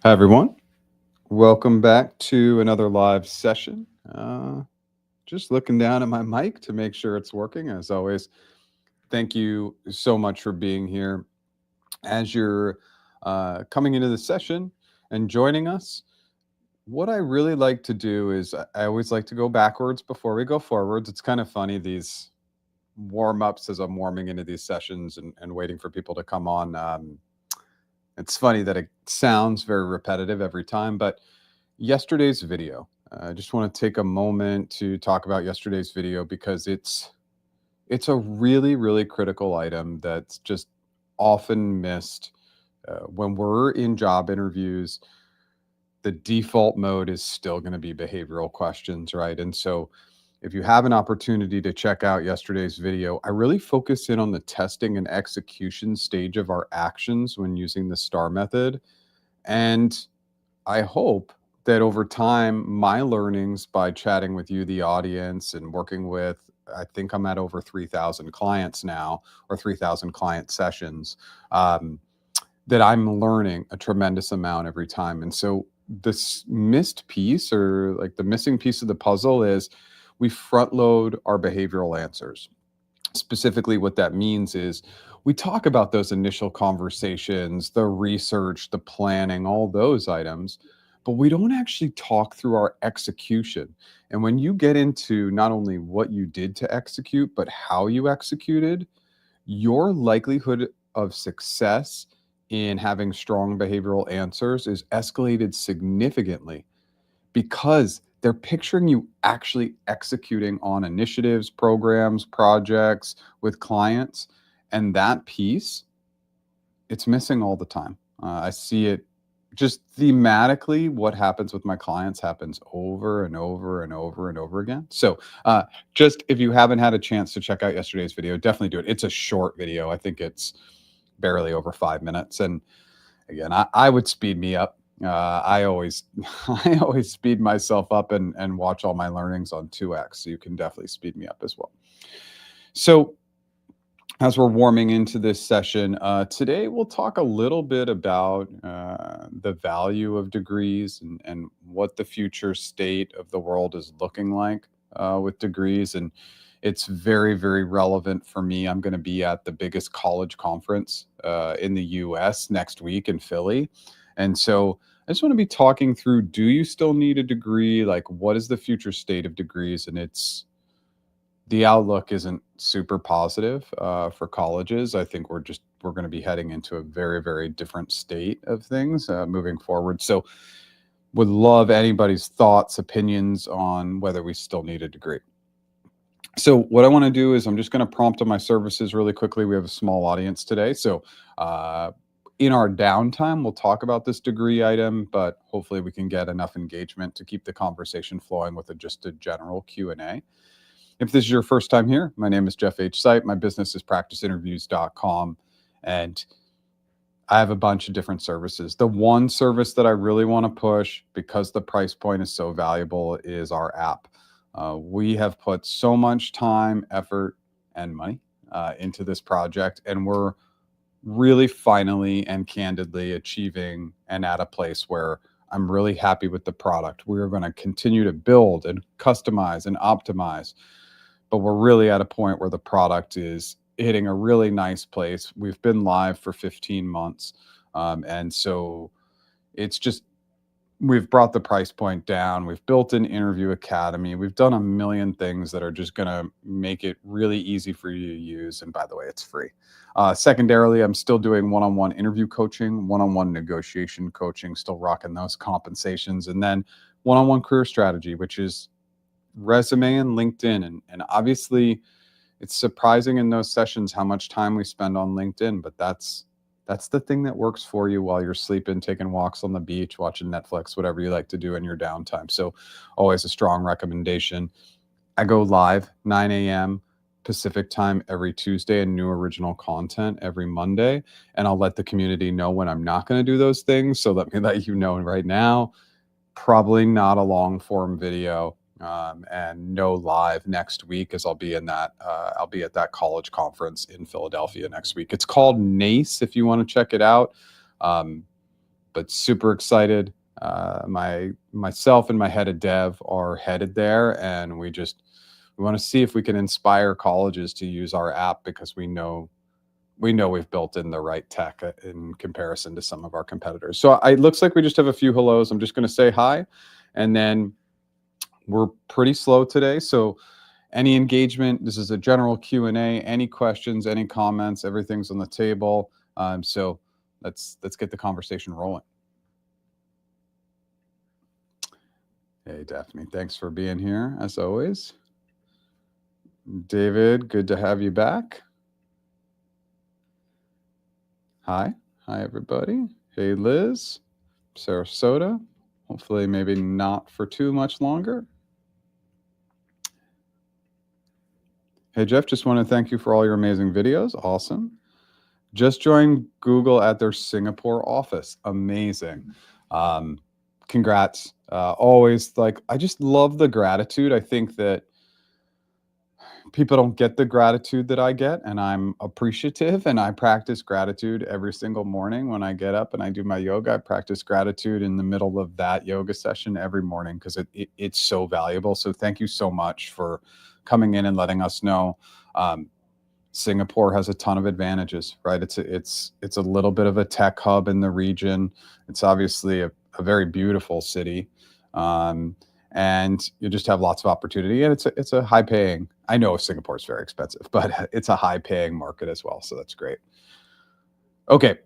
Hi, everyone. Welcome back to another live session. Just looking down at my mic to make sure it's working. As always, thank you so much for being here. As you're coming into the session and joining us, what I really like to do is I always like to go backwards before we go forwards. It's kind of funny, these warm ups as I'm warming into these sessions and waiting for people to come on. It's funny that it sounds very repetitive every time, but yesterday's video. I just want to take a moment to talk about yesterday's video because it's a really critical item that's just often missed when we're in job interviews. The default mode is still going to be behavioral questions, right? And so if you have an opportunity to check out yesterday's video, I really focus in on the testing and execution stage of our actions when using the STAR method. And I hope that over time, my learnings by chatting with you, the audience, and working with, I think I'm at over 3,000 clients now, or 3,000 client sessions, that I'm learning a tremendous amount every time. And so this missed piece, or like the missing piece of the puzzle, is we front load our behavioral answers. Specifically, what that means is we talk about those initial conversations, the research, the planning, all those items, but we don't actually talk through our execution. And when you get into not only what you did to execute, but how you executed, your likelihood of success in having strong behavioral answers is escalated significantly because they're picturing you actually executing on initiatives, programs, projects with clients. And that piece, it's missing all the time. I see it just thematically. What happens with my clients happens over and over and over and over again. So, just if you haven't had a chance to check out yesterday's video, definitely do it. It's a short video. I think it's barely over 5 minutes. And again, I would speed me up. I always I always speed myself up and watch all my learnings on 2x. So you can definitely speed me up as well. So as we're warming into this session, today we'll talk a little bit about the value of degrees and what the future state of the world is looking like with degrees. And it's very relevant for me. I'm going to be at the biggest college conference in the US next week in Philly. And so I just want to be talking through, do you still need a degree? Like, what is the future state of degrees? And the outlook isn't super positive for colleges. I think we're going to be heading into a very different state of things moving forward. So would love anybody's thoughts, opinions on whether we still need a degree. So what I want to do is I'm just going to prompt on my services really quickly. We have a small audience today. So in our downtime, we'll talk about this degree item, but hopefully we can get enough engagement to keep the conversation flowing with just a general Q&A. If this is your first time here, my name is Jeff H. Sipe. My business is practiceinterviews.com. And I have a bunch of different services. The one service that I really want to push, because the price point is so valuable, is our app. We have put so much time, effort, and money into this project, and we're really finally and candidly achieving and at a place where I'm really happy with the product. We're going to continue to build and customize and optimize, but we're really at a point where the product is hitting a really nice place. We've been live for 15 months. And so it's just, we've brought the price point down. We've built an interview academy. We've done a million things that are just going to make it really easy for you to use. And by the way, it's free. Secondarily, I'm still doing one-on-one interview coaching, one-on-one negotiation coaching, still rocking those compensations. And then one-on-one career strategy, which is resume and LinkedIn. And obviously it's surprising in those sessions how much time we spend on LinkedIn, but that's the thing that works for you while you're sleeping, taking walks on the beach, watching Netflix, whatever you like to do in your downtime. So always a strong recommendation. I go live 9 a.m. Pacific time every Tuesday and new original content every Monday. And I'll let the community know when I'm not going to do those things. So let me let you know right now, probably not a long form video. And no live next week, as I'll be at that college conference in Philadelphia next week. It's called NACE if you want to check it out. but super excited. Myself and my head of dev are headed there, and we want to see if we can inspire colleges to use our app, because we know we've built in the right tech in comparison to some of our competitors. So it looks like we just have a few hellos. I'm just going to say hi, and then we're pretty slow today. So any engagement, this is a general Q&A, any questions, any comments, everything's on the table. So let's get the conversation rolling. Hey, Daphne, thanks for being here, as always. David, good to have you back. Hi, everybody. Hey, Liz, Sarasota. Hopefully, maybe not for too much longer. Hey, Jeff, just want to thank you for all your amazing videos. Awesome. Just joined Google at their Singapore office. Amazing. Congrats. Always, I just love the gratitude. I think that people don't get the gratitude that I get, and I'm appreciative, and I practice gratitude every single morning when I get up and I do my yoga. I practice gratitude in the middle of that yoga session every morning, because it's so valuable. So thank you so much for coming in and letting us know. Singapore has a ton of advantages, right? It's a little bit of a tech hub in the region. It's obviously a very beautiful city. And you just have lots of opportunity, and it's a high paying. I know Singapore is very expensive, but it's a high paying market as well. So that's great. Okay.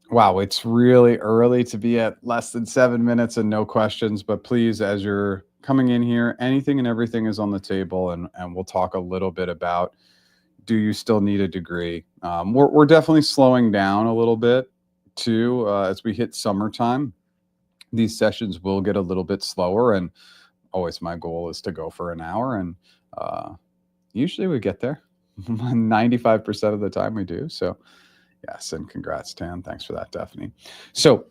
Wow. It's really early to be at less than 7 minutes and no questions, but please, as you're coming in here, anything and everything is on the table, and we'll talk a little bit about, do you still need a degree? We're definitely slowing down a little bit too, as we hit summertime. These sessions will get a little bit slower, and always my goal is to go for an hour, and usually we get there. 95% of the time we do. So yes, and congrats, Tan. Thanks for that, Daphne. So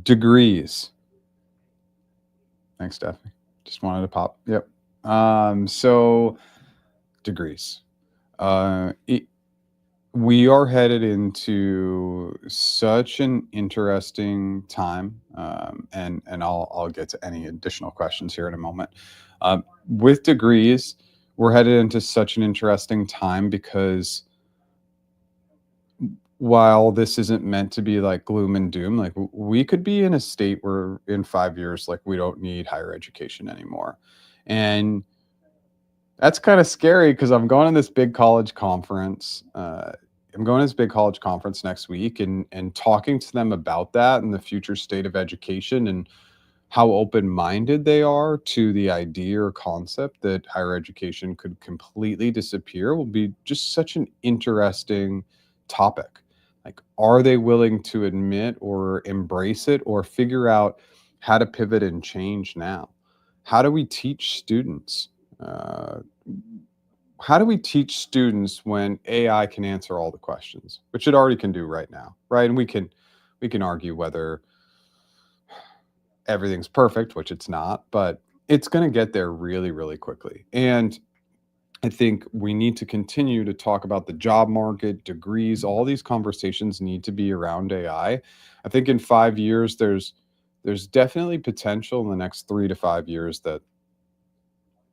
degrees. Thanks, Daphne. Just wanted to pop. Yep. So degrees. We are headed into such an interesting time, and I'll get to any additional questions here in a moment. With degrees, we're headed into such an interesting time, because while this isn't meant to be like gloom and doom, like we could be in a state where in 5 years, like we don't need higher education anymore, and that's kind of scary, because I'm going to this big college conference. I'm going to this big college conference next week, and talking to them about that and the future state of education, and how open-minded they are to the idea or concept that higher education could completely disappear, will be just such an interesting topic. Like, are they willing to admit or embrace it, or figure out how to pivot and change now? How do we teach students? Uh, how do we teach students when AI can answer all the questions, which it already can do right now, right? And we can argue whether everything's perfect, which it's not, but it's going to get there really, really quickly. And I think we need to continue to talk about the job market, degrees. All these conversations need to be around AI. I think in 5 years, there's definitely potential in the next 3 to 5 years that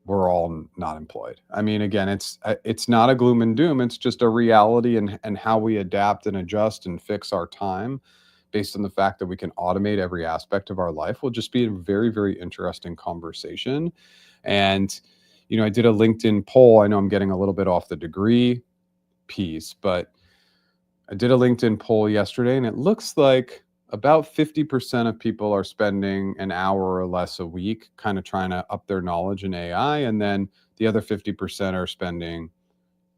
we're all not employed. I mean, again, it's not a gloom and doom. It's just a reality, and how we adapt and adjust and fix our time based on the fact that we can automate every aspect of our life will just be a very, very interesting conversation. And, I did a LinkedIn poll. I know I'm getting a little bit off the degree piece, but I did a LinkedIn poll yesterday, and it looks like about 50% of people are spending an hour or less a week kind of trying to up their knowledge in AI. And then the other 50% are spending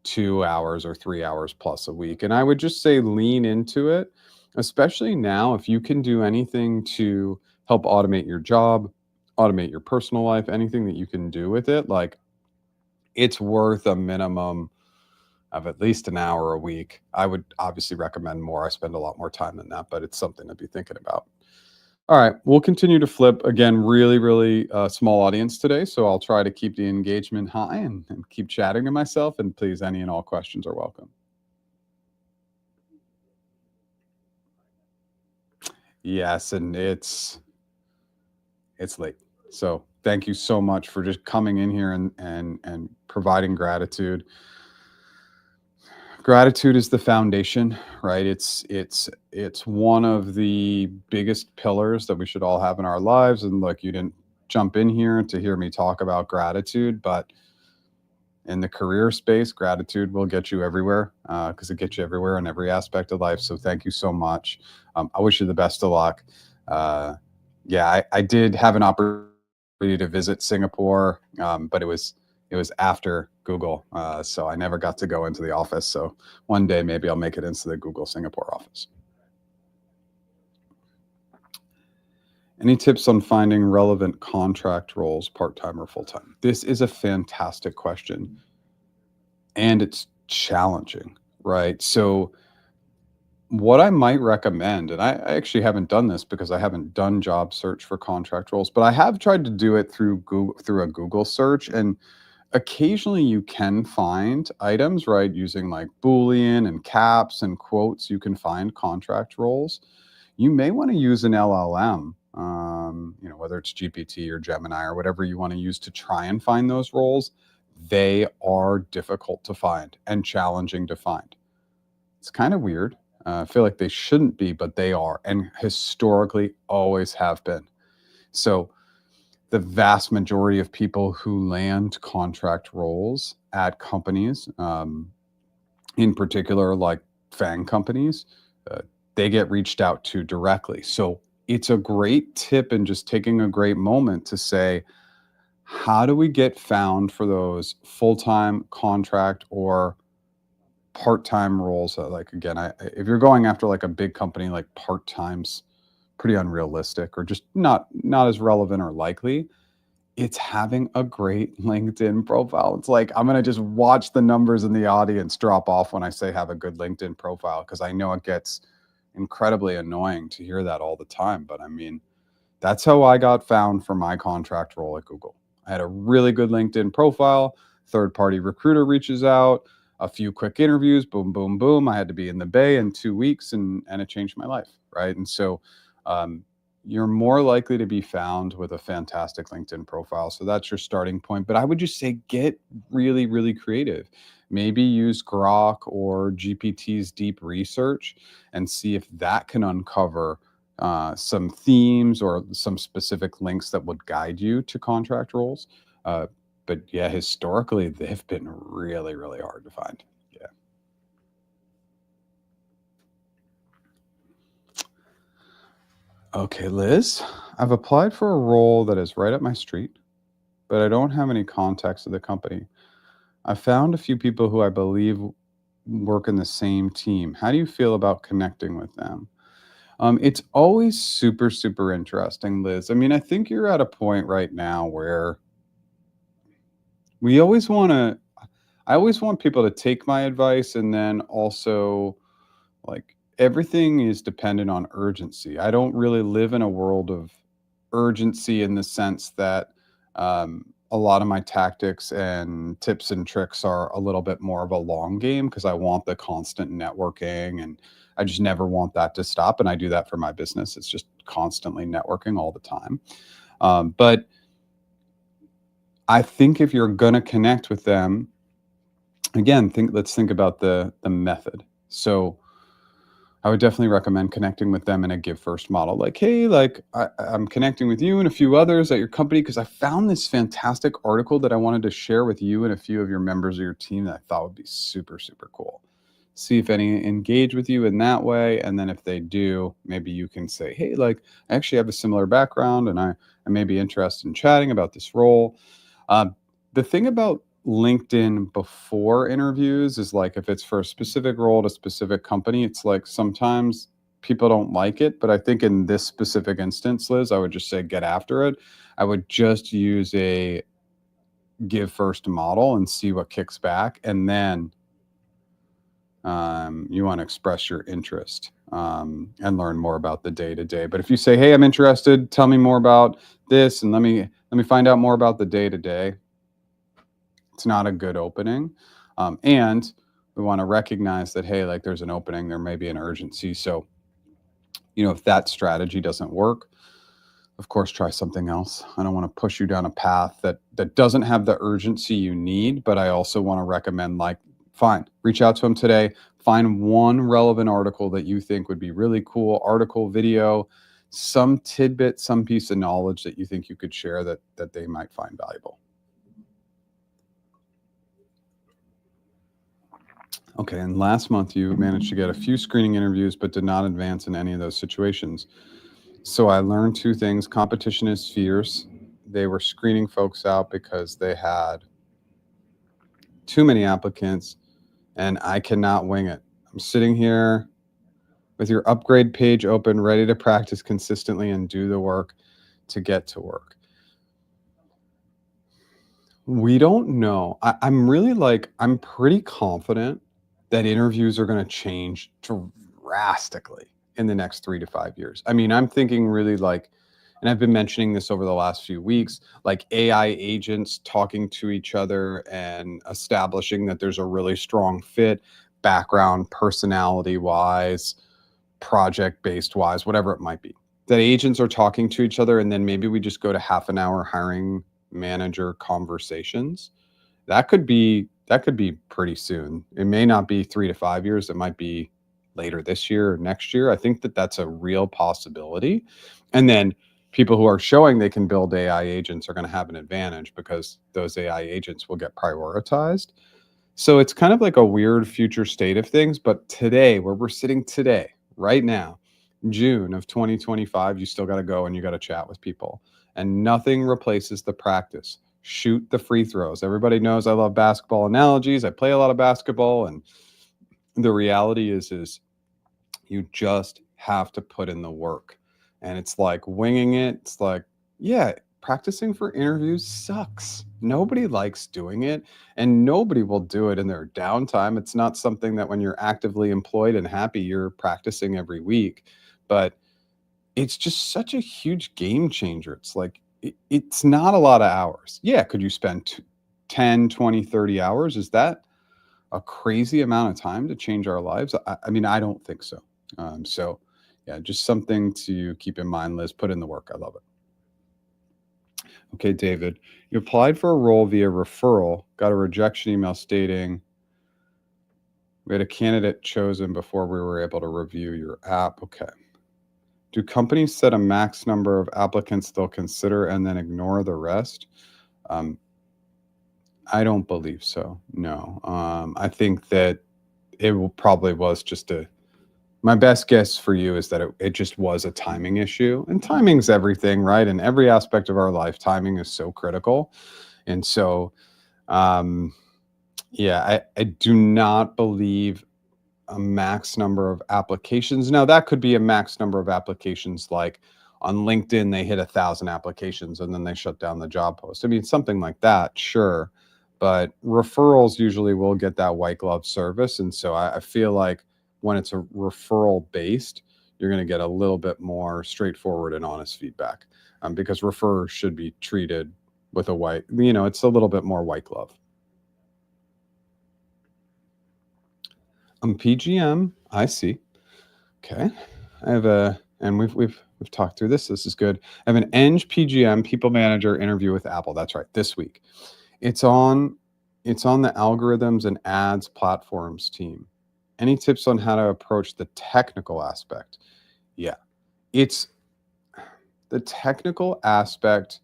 2 hours or 3 hours plus a week. And I would just say lean into it, especially now. If you can do anything to help automate your job, automate your personal life, anything that you can do with it, like, it's worth a minimum of at least an hour a week. I would obviously recommend more. I spend a lot more time than that, but it's something to be thinking about. All right, we'll continue to flip. Again, really, really small audience today, so I'll try to keep the engagement high, and keep chatting to myself. And please, any and all questions are welcome. Yes, and it's late. So thank you so much for just coming in here and providing gratitude. Gratitude is the foundation, right? It's one of the biggest pillars that we should all have in our lives. And look, you didn't jump in here to hear me talk about gratitude, but in the career space, gratitude will get you everywhere because it gets you everywhere in every aspect of life. So thank you so much. I wish you the best of luck. Uh, yeah, I did have an opportunity to visit Singapore, but it was after Google, so I never got to go into the office. So one day maybe I'll make it into the Google Singapore office. Any tips on finding relevant contract roles, part time or full time? This is a fantastic question, and it's challenging, right? So what I might recommend, and I actually haven't done this because I haven't done job search for contract roles, but I have tried to do it through Google through a Google search, and occasionally you can find items, right, using like Boolean and caps and quotes, you can find contract roles. You may want to use an LLM, whether it's GPT or Gemini or whatever you want to use to try and find those roles. They are difficult to find and challenging to find. It's kind of weird. I feel like they shouldn't be, but they are, and historically always have been. So the vast majority of people who land contract roles at companies, in particular, like FANG companies, uh, they get reached out to directly. So it's a great tip and just taking a great moment to say, how do we get found for those full time contract or part-time roles? Like again, if you're going after like a big company, like part-time's pretty unrealistic or just not as relevant or likely. It's having a great LinkedIn profile. It's like I'm gonna just watch the numbers in the audience drop off when I say have a good LinkedIn profile because I know it gets incredibly annoying to hear that all the time. But I mean, that's how I got found for my contract role at Google. I had a really good LinkedIn profile. Third party recruiter reaches out, a few quick interviews, boom, boom, boom. I had to be in the Bay in 2 weeks and it changed my life. Right. And so um, you're more likely to be found with a fantastic LinkedIn profile. So that's your starting point. But I would just say get really, really creative. Maybe use Grok or GPT's deep research and see if that can uncover some themes or some specific links that would guide you to contract roles. Uh, but yeah, historically, they've been really, really hard to find. Yeah. Okay, Liz, I've applied for a role that is right up my street, but I don't have any contacts at the company. I found a few people who I believe work in the same team. How do you feel about connecting with them? It's always super, super interesting, Liz. I mean, I think you're at a point right now where we always want to I always want people to take my advice and then also like everything is dependent on urgency. I don't really live in a world of urgency in the sense that a lot of my tactics and tips and tricks are a little bit more of a long game because I want the constant networking and I just never want that to stop. And I do that for my business. It's just constantly networking all the time. But I think if you're going to connect with them, again, let's think about the method. So I would definitely recommend connecting with them in a give first model. Like, hey, like I'm connecting with you and a few others at your company because I found this fantastic article that I wanted to share with you and a few of your members of your team that I thought would be super, super cool. See if any engage with you in that way. And then if they do, maybe you can say, hey, like I actually have a similar background and I may be interested in chatting about this role. The thing about LinkedIn before interviews is like if it's for a specific role at a specific company, it's like sometimes people don't like it. But I think in this specific instance, Liz, I would just say get after it. I would just use a give first model and see what kicks back. And then you want to express your interest and learn more about the day to day. But if you say, "Hey, I'm interested. Tell me more about this, and let me find out more about the day to day," it's not a good opening. And we want to recognize that, hey, like there's an opening, there may be an urgency. So If that strategy doesn't work, of course, try something else. I don't want to push you down a path that doesn't have the urgency you need, but I also want to recommend, like, fine, reach out to them today. Find one relevant article that you think would be really cool, article, video, some tidbit, some piece of knowledge that you think you could share that they might find valuable. Okay, and last month you managed to get a few screening interviews, but did not advance in any of those situations. So I learned two things. Competition is fierce. They were screening folks out because they had too many applicants, and I cannot wing it. I'm sitting here with your upgrade page open, ready to practice consistently and do the work to get to work. We don't know. I'm pretty confident that interviews are going to change drastically in the next 3 to 5 years. I mean, I'm thinking really like, and I've been mentioning this over the last few weeks, like AI agents talking to each other and establishing that there's a really strong fit, background, personality wise, project based wise, whatever it might be. That agents are talking to each other, and then maybe we just go to half an hour hiring manager conversations. That could be pretty soon. It may not be 3 to 5 years. It might be later this year or next year. I think that that's a real possibility. And then people who are showing they can build AI agents are going to have an advantage because those AI agents will get prioritized. So it's kind of like a weird future state of things. But today, where we're sitting today, right now, June of 2025, you still got to go and you got to chat with people. And nothing replaces the practice. Shoot the free throws. Everybody knows I love basketball analogies. I play a lot of basketball. And the reality is you just have to put in the work. And it's like winging it. It's like, yeah, practicing for interviews sucks. Nobody likes doing it, and nobody will do it in their downtime. It's not something that when you're actively employed and happy, you're practicing every week. But it's just such a huge game changer. It's like, it's not a lot of hours. Yeah, could you spend 10, 20, 30 hours? Is that a crazy amount of time to change our lives? I mean, I don't think so. So, yeah, just something to keep in mind, Liz. Put in the work. I love it. Okay, David, you applied for a role via referral, got a rejection email stating we had a candidate chosen before we were able to review your app. Okay. Do companies set a max number of applicants they'll consider and then ignore the rest? I don't believe so. No. I think that probably was just my best guess for you is that it just was a timing issue. And timing's everything, right? In every aspect of our life, timing is so critical. And so, yeah, I do not believe a max number of applications. Now, that could be a max number of applications, like on LinkedIn, they hit 1,000 applications and then they shut down the job post. I mean, something like that, sure. But referrals usually will get that white glove service. And so I feel like when it's a referral based, you're going to get a little bit more straightforward and honest feedback, because referrers should be treated with it's a little bit more white glove. PGM, I see. Okay, I have and we've talked through this. This is good. I have an Eng PgM People Manager interview with Apple. That's right, this week. It's on the algorithms and ads platforms team. Any tips on how to approach the technical aspect? Yeah, it's the technical aspect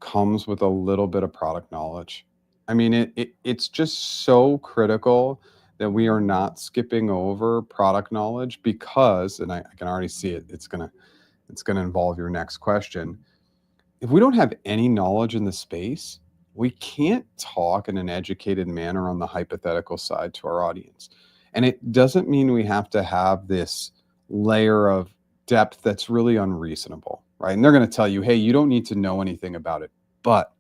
comes with a little bit of product knowledge. I mean, it's just so critical that we are not skipping over product knowledge because, and I can already see it, it's gonna involve your next question. If we don't have any knowledge in the space, we can't talk in an educated manner on the hypothetical side to our audience. And it doesn't mean we have to have this layer of depth that's really unreasonable, right? And they're going to tell you, hey, you don't need to know anything about it. But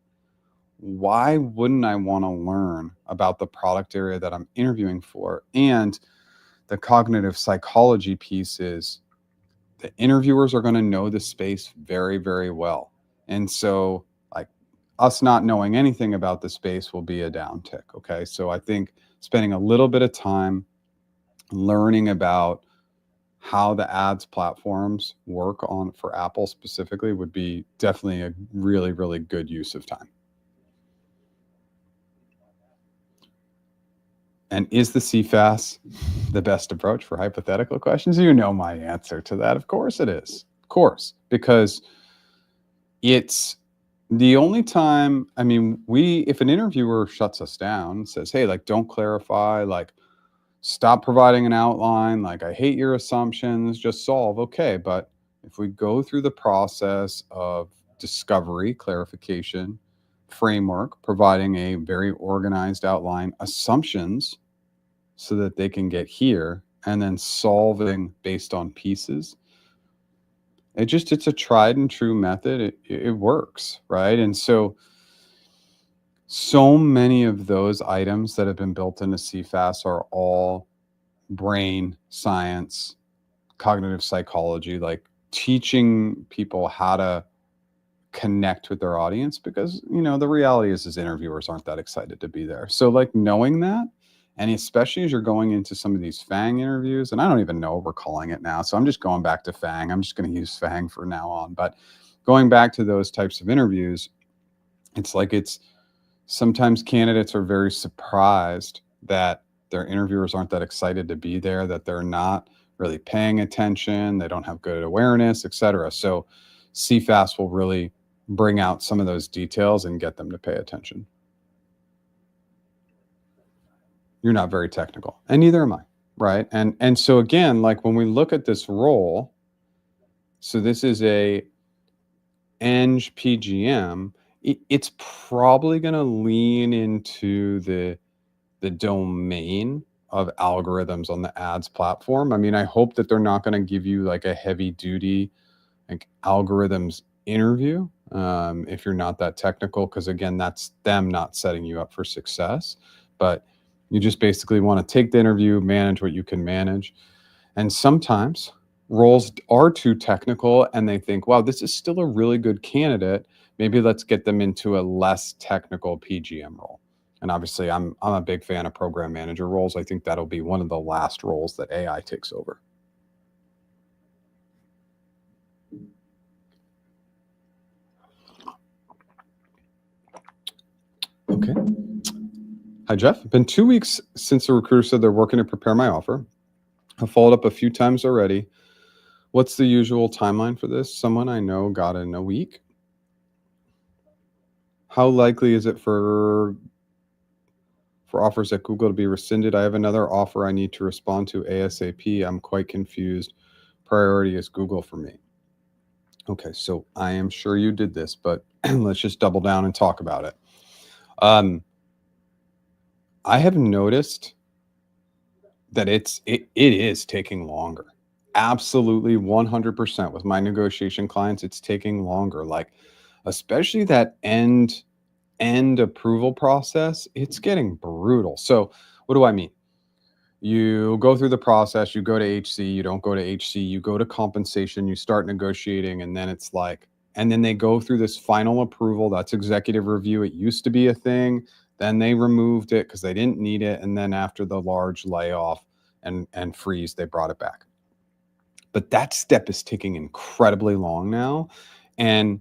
why wouldn't I want to learn about the product area that I'm interviewing for? And the cognitive psychology piece is the interviewers are going to know the space very, very well. And so, like, us not knowing anything about the space will be a downtick. Okay. So I think spending a little bit of time learning about how the ads platforms work on for Apple specifically would be definitely a really, really good use of time. And is the CFAS the best approach for hypothetical questions? You know my answer to that. Of course it is. Of course, because it's the only time, I mean, if an interviewer shuts us down, says, hey, like, don't clarify, like, stop providing an outline, like, I hate your assumptions, just solve, okay. But if we go through the process of discovery, clarification, framework, providing a very organized outline, assumptions, so that they can get here, and then solving based on pieces, it's a tried and true method. It works, right? And so many of those items that have been built into CFAS are all brain science, cognitive psychology, like teaching people how to connect with their audience, because the reality is interviewers aren't that excited to be there. So, like, knowing that, and especially as you're going into some of these FANG interviews, and I don't even know what we're calling it now, so I'm just going back to FANG. I'm just going to use FANG from now on. But going back to those types of interviews, it's sometimes candidates are very surprised that their interviewers aren't that excited to be there, that they're not really paying attention, they don't have good awareness, etc. So CFAS will really bring out some of those details and get them to pay attention. You're not very technical, and neither am I, right? And so again, like, when we look at this role, so this is a Eng PgM, it's probably going to lean into the domain of algorithms on the ads platform. I mean, I hope that they're not going to give you like a heavy duty like algorithms interview if you're not that technical, because again, that's them not setting you up for success. But you just basically want to take the interview, manage what you can manage. And sometimes roles are too technical and they think, wow, this is still a really good candidate. Maybe let's get them into a less technical PGM role. And obviously, I'm a big fan of program manager roles. I think that'll be one of the last roles that AI takes over. Okay. Hi, Jeff. It's been 2 weeks since the recruiter said they're working to prepare my offer. I've followed up a few times already. What's the usual timeline for this? Someone I know got in a week. How likely is it for offers at Google to be rescinded? I have another offer I need to respond to ASAP. I'm quite confused. Priority is Google for me. Okay, so I am sure you did this, but let's just double down and talk about it. I have noticed that it is taking longer. Absolutely 100% with my negotiation clients, it's taking longer. Like, especially that end approval process, it's getting brutal. So what do I mean? You go through the process, you go to HC, you don't go to HC, you go to compensation, you start negotiating, and then it's like, and then they go through this final approval. That's executive review. It used to be a thing. Then they removed it because they didn't need it. And then after the large layoff and freeze, they brought it back. But that step is taking incredibly long now. And,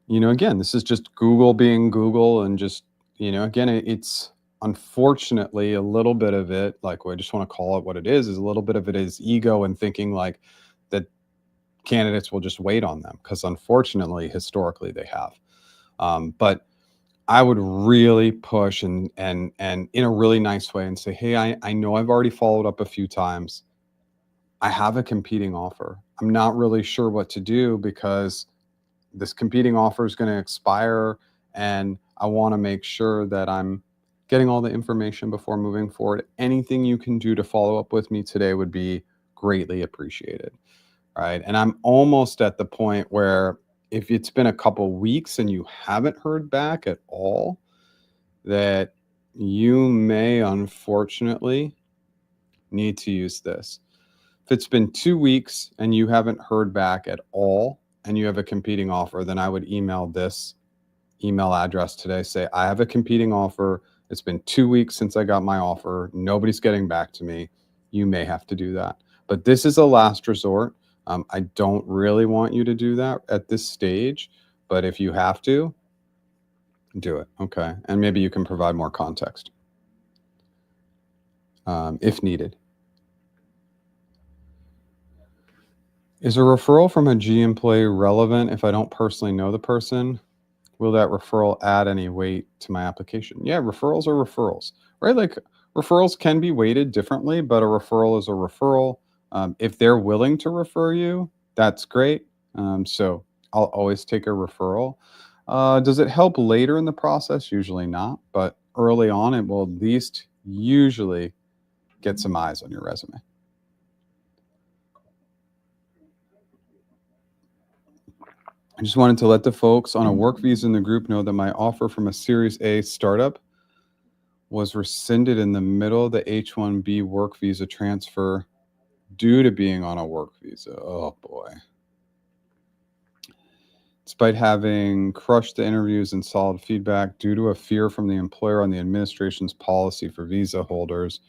again, this is just Google being Google, and just, again, it's unfortunately a little bit of it, like, I just want to call it what it is a little bit of it is ego and thinking like that candidates will just wait on them, because unfortunately, historically, they have. But I would really push and in a really nice way and say, hey, I know I've already followed up a few times. I have a competing offer. I'm not really sure what to do because this competing offer is going to expire, and I want to make sure that I'm getting all the information before moving forward. Anything you can do to follow up with me today would be greatly appreciated. Right. And I'm almost at the point where if it's been a couple weeks and you haven't heard back at all, that you may unfortunately need to use this. If it's been 2 weeks and you haven't heard back at all and you have a competing offer, then I would email this email address today. Say, I have a competing offer. It's been 2 weeks since I got my offer. Nobody's getting back to me. You may have to do that. But this is a last resort. I don't really want you to do that at this stage, but if you have to, do it. Okay. And maybe you can provide more context if needed. Is a referral from a G employee relevant if I don't personally know the person? Will that referral add any weight to my application? Yeah, referrals are referrals, right? Like referrals can be weighted differently, but a referral is a referral. If they're willing to refer you, that's great. So I'll always take a referral. Does it help later in the process? Usually not, but early on, it will at least usually get some eyes on your resume. I just wanted to let the folks on a work visa in the group know that my offer from a Series A startup was rescinded in the middle of the H-1B work visa transfer due to being on a work visa. Oh boy. Despite having crushed the interviews and solid feedback due to a fear from the employer on the administration's policy for visa holders,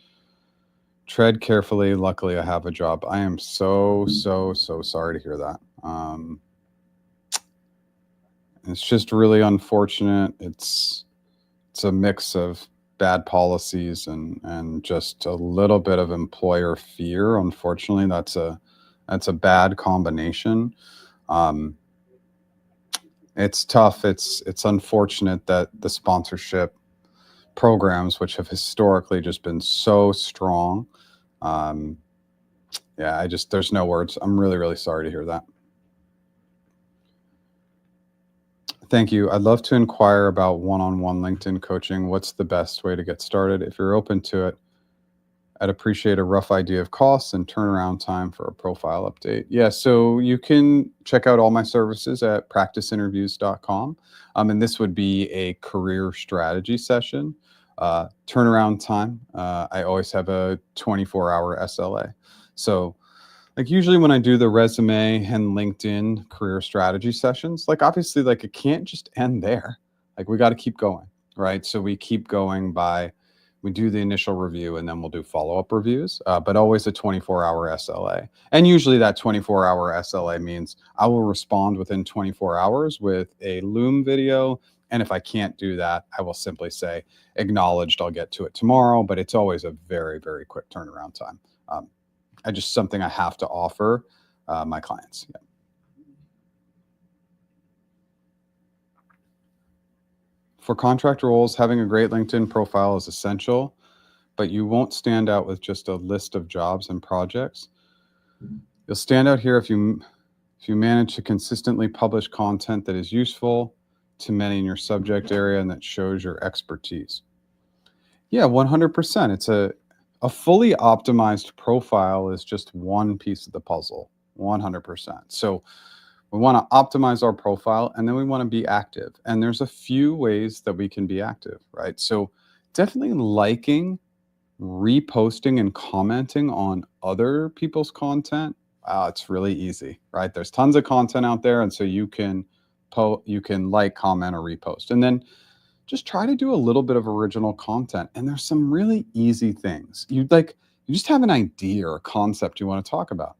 tread carefully. Luckily, I have a job. I am so sorry to hear that. It's just really unfortunate. It's a mix of bad policies and just a little bit of employer fear. Unfortunately, that's a bad combination. It's tough. It's unfortunate that the sponsorship programs, which have historically just been so strong, yeah, there's no words. I'm really sorry to hear that. Thank you. I'd love to inquire about one-on-one LinkedIn coaching. What's the best way to get started? If you're open to it, I'd appreciate a rough idea of costs and turnaround time for a profile update. Yeah, so you can check out all my services at practiceinterviews.com. And this would be a career strategy session. Turnaround time, I always have a 24-hour SLA. So like usually when I do the resume and LinkedIn career strategy sessions, like obviously like it can't just end there. Like we got to keep going, right? So we keep going we do the initial review and then we'll do follow-up reviews, but always a 24-hour SLA. And usually that 24-hour SLA means I will respond within 24 hours with a Loom video. And if I can't do that, I will simply say, acknowledged, I'll get to it tomorrow, but it's always a very quick turnaround time. Something I have to offer my clients. Yeah. For contract roles, having a great LinkedIn profile is essential, but you won't stand out with just a list of jobs and projects. You'll stand out here if you manage to consistently publish content that is useful to many in your subject area and that shows your expertise. Yeah, 100%. It's a fully optimized profile is just one piece of the puzzle, 100%. So we want to optimize our profile and then we want to be active. And there's a few ways that we can be active, right? So definitely liking, reposting, and commenting on other people's content. It's really easy, right? There's tons of content out there. And so you can like, comment, or repost. And then just try to do a little bit of original content. And there's some really easy things. You just have an idea or a concept you want to talk about.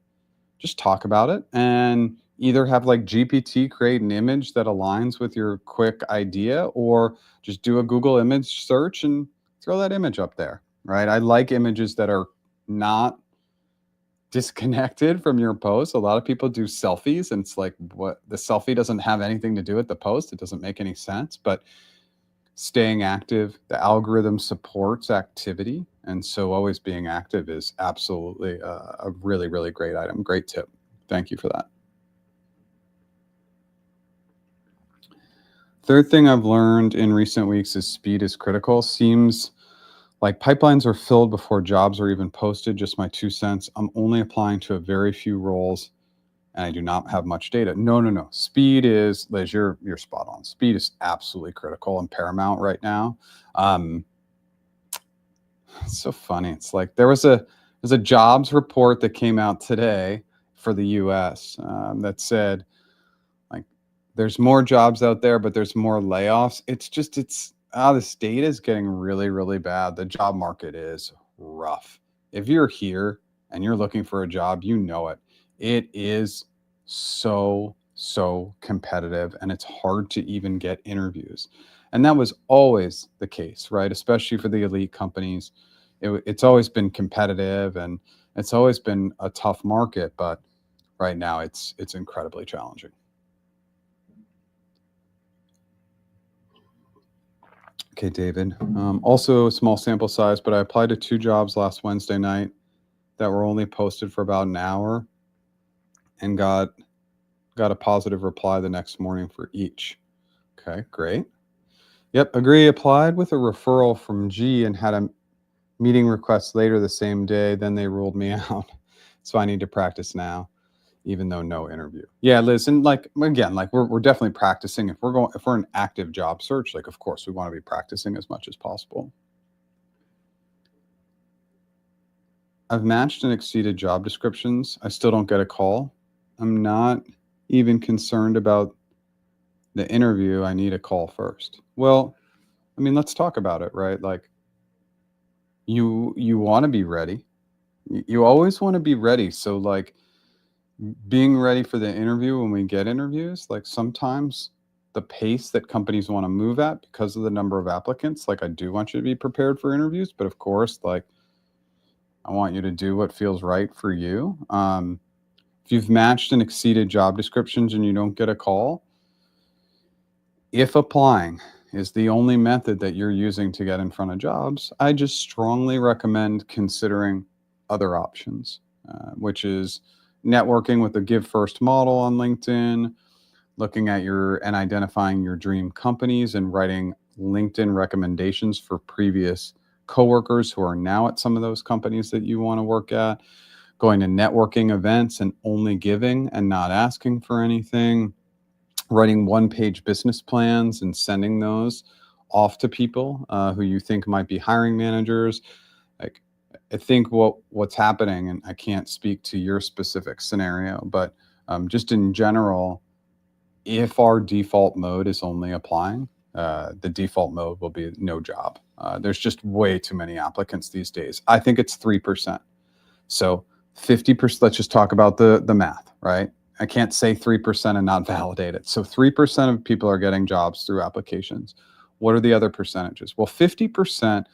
Just talk about it and either have like GPT create an image that aligns with your quick idea, or just do a Google image search and throw that image up there, right? I like images that are not disconnected from your post. A lot of people do selfies and it's like, what, the selfie doesn't have anything to do with the post. It doesn't make any sense. But staying active, the algorithm supports activity. And so always being active is absolutely a really great item. Great tip. Thank you for that. Third thing I've learned in recent weeks is speed is critical. Seems like pipelines are filled before jobs are even posted. Just my 2 cents. I'm only applying to a very few roles and I do not have much data. No. Speed is, Liz, you're spot on. Speed is absolutely critical and paramount right now. It's so funny. It's like there's a jobs report that came out today for the U.S. That said, like, there's more jobs out there, but there's more layoffs. This data is getting really bad. The job market is rough. If you're here, and you're looking for a job, you know it. It is so competitive, and it's hard to even get interviews. And that was always the case, right? Especially for the elite companies. It's always been competitive, and it's always been a tough market, but right now it's incredibly challenging. Okay, David. Also, a small sample size, but I applied to 2 jobs last Wednesday night that were only posted for about an hour, and got a positive reply the next morning for each. Okay, great. Yep, agree. Applied with a referral from G and had a meeting request later the same day. Then they ruled me out. So I need to practice now, even though no interview. Yeah, listen, like again, like we're definitely practicing. If we're an active job search, like of course we want to be practicing as much as possible. I've matched and exceeded job descriptions. I still don't get a call. I'm not even concerned about the interview. I need a call first. Well, I mean, let's talk about it, right? Like you want to be ready. You always want to be ready. So like being ready for the interview when we get interviews, like sometimes the pace that companies want to move at because of the number of applicants, like I do want you to be prepared for interviews, but of course, like I want you to do what feels right for you. If you've matched and exceeded job descriptions and you don't get a call, if applying is the only method that you're using to get in front of jobs, I just strongly recommend considering other options, which is networking with the Give First model on LinkedIn, looking at and identifying your dream companies and writing LinkedIn recommendations for previous coworkers who are now at some of those companies that you want to work at, going to networking events and only giving and not asking for anything, writing one-page business plans and sending those off to people who you think might be hiring managers. Like, I think what's happening, and I can't speak to your specific scenario, but just in general, if our default mode is only applying, the default mode will be no job. There's just way too many applicants these days. I think it's 3%. So 50%, let's just talk about the math, right? I can't say 3% and not validate it. So 3% of people are getting jobs through applications. What are the other percentages? Well, 50%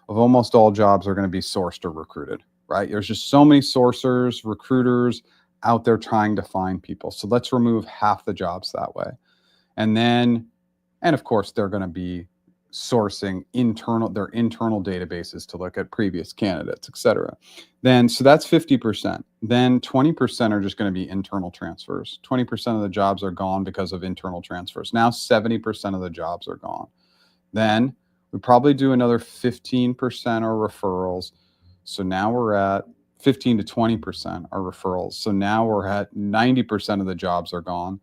of almost all jobs are going to be sourced or recruited, right? There's just so many sourcers, recruiters out there trying to find people. So let's remove half the jobs that way. And then, and of course, they're going to be sourcing their internal databases to look at previous candidates, et cetera. Then, so that's 50%. Then 20% are just going to be internal transfers. 20% of the jobs are gone because of internal transfers. Now 70% of the jobs are gone. Then we probably do another 15% are referrals. So now we're at 15 to 20% are referrals. So now we're at 90% of the jobs are gone.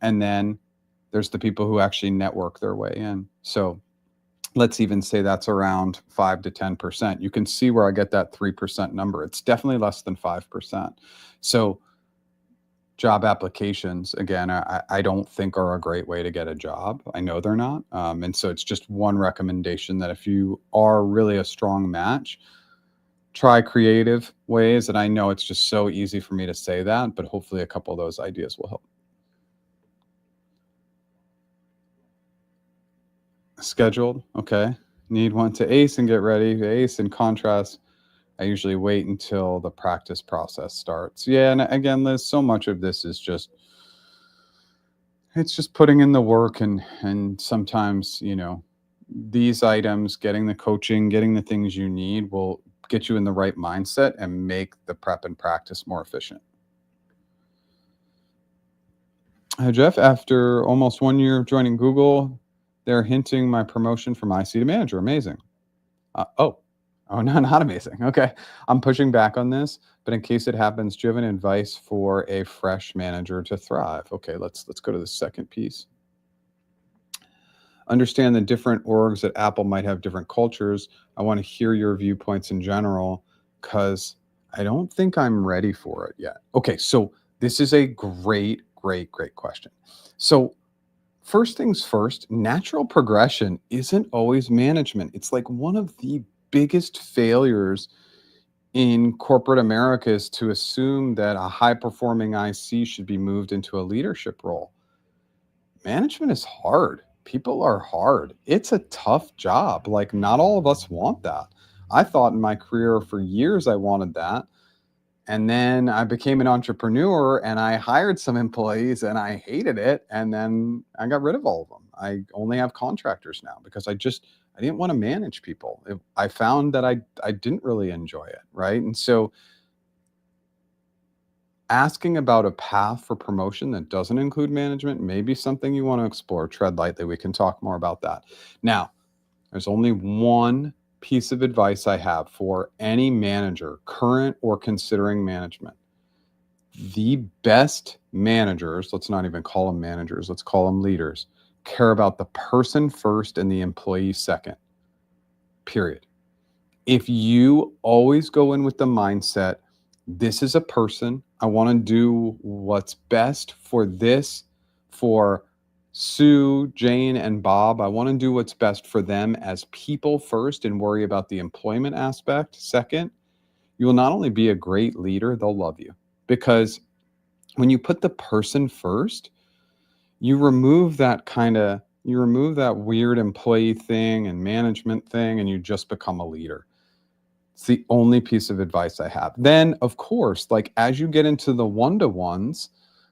And then there's the people who actually network their way in. So let's even say that's around 5 to 10%. You can see where I get that 3% number. It's definitely less than 5%. So job applications, again, I don't think are a great way to get a job. I know they're not. And so it's just one recommendation that if you are really a strong match, try creative ways. And I know it's just so easy for me to say that, but hopefully a couple of those ideas will help. Scheduled, okay. Need one to ace and get ready. Ace, in contrast, I usually wait until the practice process starts. Yeah, and again, Liz, so much of this is it's just putting in the work, and sometimes, these items, getting the coaching, getting the things you need will get you in the right mindset and make the prep and practice more efficient. Jeff, after almost 1 year of joining Google, they're hinting my promotion from IC to manager. Amazing. Oh, no, not amazing. Okay. I'm pushing back on this, but in case it happens, do you have any advice for a fresh manager to thrive? Okay, let's go to the second piece. Understand the different orgs at Apple might have different cultures. I want to hear your viewpoints in general because I don't think I'm ready for it yet. Okay, so this is a great question. So first things first, natural progression isn't always management. It's like one of the biggest failures in corporate America is to assume that a high-performing IC should be moved into a leadership role. Management is hard. People are hard. It's a tough job. Like, not all of us want that. I thought in my career for years I wanted that. And then I became an entrepreneur and I hired some employees and I hated it. And then I got rid of all of them. I only have contractors now because I didn't want to manage people. I found that I didn't really enjoy it. Right. And so asking about a path for promotion that doesn't include management may be something you want to explore. Tread lightly. We can talk more about that. Now, there's only one piece of advice I have for any manager, current or considering management. The best managers, let's not even call them managers, let's call them leaders, care about the person first and the employee second. Period. If you always go in with the mindset, this is a person, I want to do what's best for this, for Sue, Jane, and Bob. I want to do what's best for them as people first and worry about the employment aspect second. You will not only be a great leader, they'll love you. Because when you put the person first, you remove that weird employee thing and management thing, and you just become a leader. It's the only piece of advice I have. Then, of course, like as you get into the one-to-ones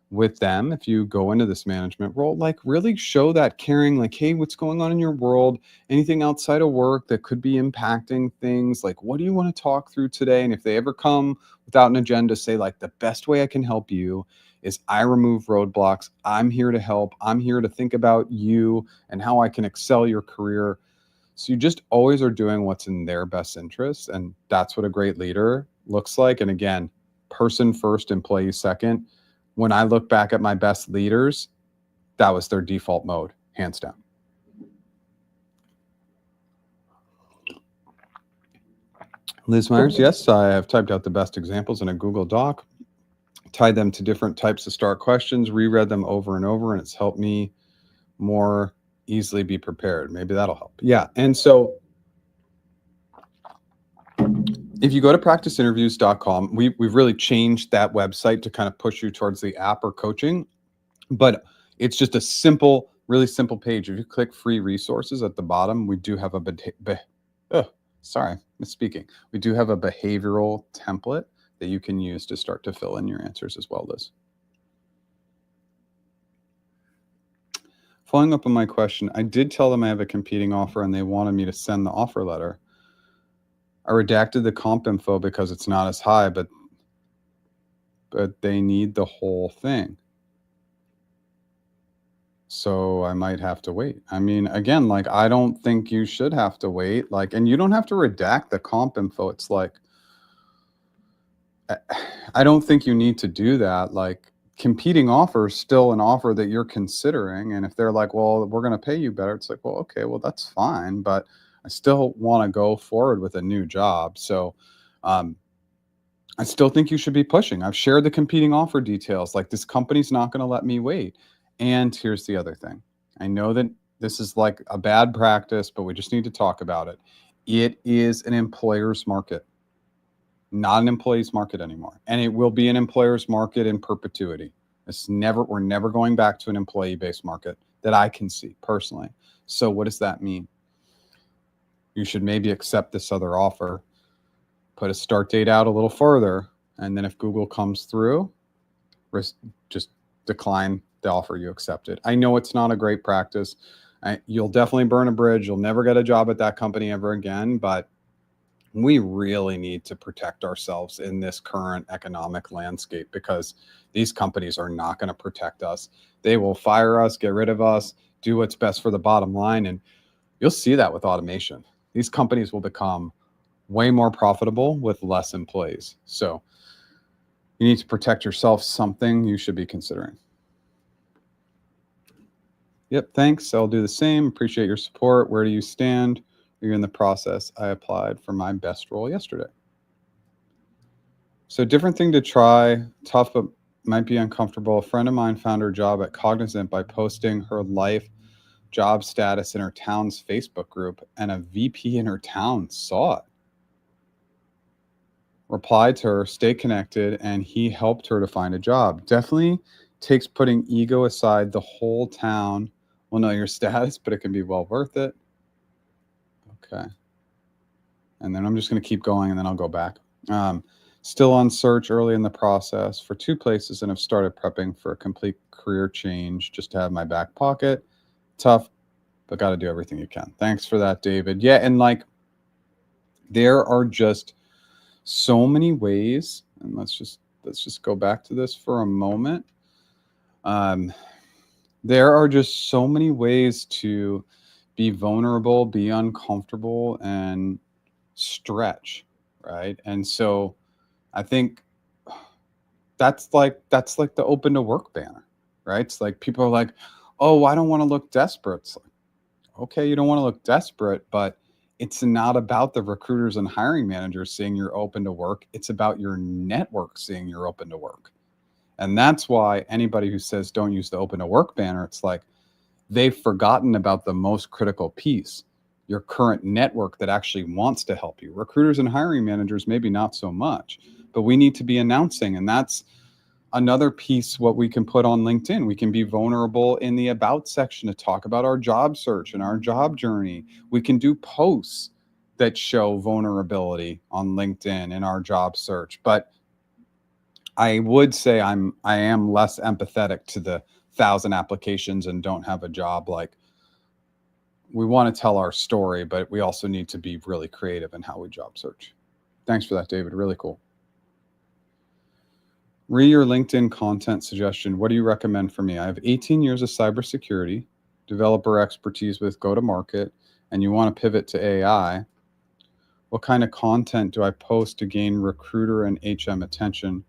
with them, if you go into this management role, like really show that caring, like, hey, what's going on in your world? Anything outside of work that could be impacting things? Like, what do you want to talk through today? And if they ever come without an agenda, say, like, the best way I can help you is I remove roadblocks. I'm here to help. I'm here to think about you and how I can excel your career. So you just always are doing what's in their best interest. And that's what a great leader looks like. And again, person first, employee second. When I look back at my best leaders, that was their default mode, hands down. Liz Myers, yes, I have typed out the best examples in a Google Doc, tied them to different types of STAR questions, reread them over and over, and it's helped me more easily be prepared. Maybe that'll help. Yeah. And so if you go to practiceinterviews.com, we've really changed that website to kind of push you towards the app or coaching, but it's just a simple, really simple page. If you click free resources at the bottom, we do have misspeaking. We do have a behavioral template that you can use to start to fill in your answers as well, Liz. Following up on my question, I did tell them I have a competing offer and they wanted me to send the offer letter. I redacted the comp info because it's not as high, but they need the whole thing. So I might have to wait. I mean, again, like, I don't think you should have to wait. Like, and you don't have to redact the comp info. It's like, I don't think you need to do that. Like, competing offer is still an offer that you're considering. And if they're like, well, we're going to pay you better, it's like, well, okay, well, that's fine. But I still want to go forward with a new job. So I still think you should be pushing. I've shared the competing offer details. Like, this company's not going to let me wait. And here's the other thing. I know that this is like a bad practice, but we just need to talk about it. It is an employer's market, not an employee's market anymore. And it will be an employer's market in perpetuity. We're never going back to an employee-based market that I can see personally. So what does that mean? You should maybe accept this other offer, put a start date out a little further, and then if Google comes through, just decline the offer you accepted. I know it's not a great practice. You'll definitely burn a bridge. You'll never get a job at that company ever again, but we really need to protect ourselves in this current economic landscape because these companies are not going to protect us. They will fire us, get rid of us, do what's best for the bottom line. And you'll see that with automation. These companies will become way more profitable with less employees. So you need to protect yourself, something you should be considering. Yep, thanks. I'll do the same. Appreciate your support. Where do you stand? You're in the process. I applied for my best role yesterday. So different thing to try, tough, but might be uncomfortable. A friend of mine found her job at Cognizant by posting her life job status in her town's Facebook group, and a VP in her town saw it. replied to her, stay connected, and he helped her to find a job. Definitely takes putting ego aside. The whole town will know your status, but it can be well worth it. Okay. And then I'm just going to keep going and then I'll go back. Still on search early in the process for 2 places and have started prepping for a complete career change just to have my back pocket. Tough, but got to do everything you can. Thanks for that, David. Yeah, and like there are just so many ways, and let's just go back to this for a moment. There are just so many ways to be vulnerable, be uncomfortable, and stretch, right? And so I think that's like the open to work banner, right? It's like people are like, "Oh, I don't want to look desperate." It's like, okay, you don't want to look desperate, but it's not about the recruiters and hiring managers seeing you're open to work. It's about your network seeing you're open to work. And that's why anybody who says don't use the open to work banner, it's like they've forgotten about the most critical piece, your current network that actually wants to help you. Recruiters and hiring managers, maybe not so much, but we need to be announcing. And that's another piece what we can put on LinkedIn. We can be vulnerable in the about section to talk about our job search and our job journey. We can do posts that show vulnerability on LinkedIn in our job search. But I would say I am less empathetic to the 1,000 applications and don't have a job. Like, we want to tell our story, but we also need to be really creative in how we job search. Thanks for that, David. Really cool. Read your LinkedIn content suggestion. What do you recommend for me? I have 18 years of cybersecurity, developer expertise with go-to-market, and you want to pivot to AI. What kind of content do I post to gain recruiter and HM attention?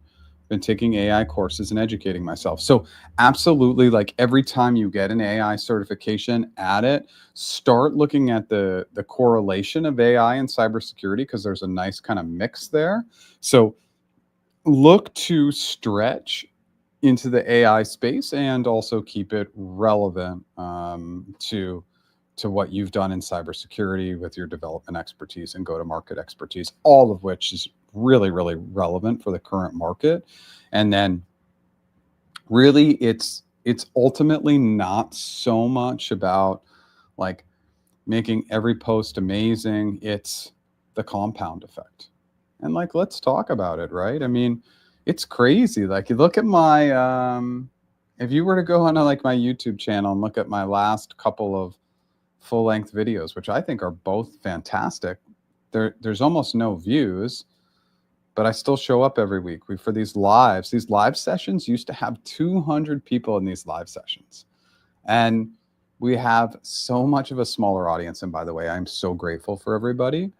Been taking AI courses and educating myself. So absolutely, like every time you get an AI certification, add it. Start looking at the correlation of AI and cybersecurity because there's a nice kind of mix there. So look to stretch into the AI space and also keep it relevant to what you've done in cybersecurity with your development expertise and go-to-market expertise, all of which is really, really relevant for the current market. And then really it's ultimately not so much about like making every post amazing. It's the compound effect. And like, let's talk about it, right? I mean, it's crazy. Like, you look at my if you were to go onto like my YouTube channel and look at my last couple of full-length videos, which I think are both fantastic, there's almost no views, but I still show up every week. For these lives. These live sessions used to have 200 people in these live sessions. And we have so much of a smaller audience. And by the way, I'm so grateful for everybody,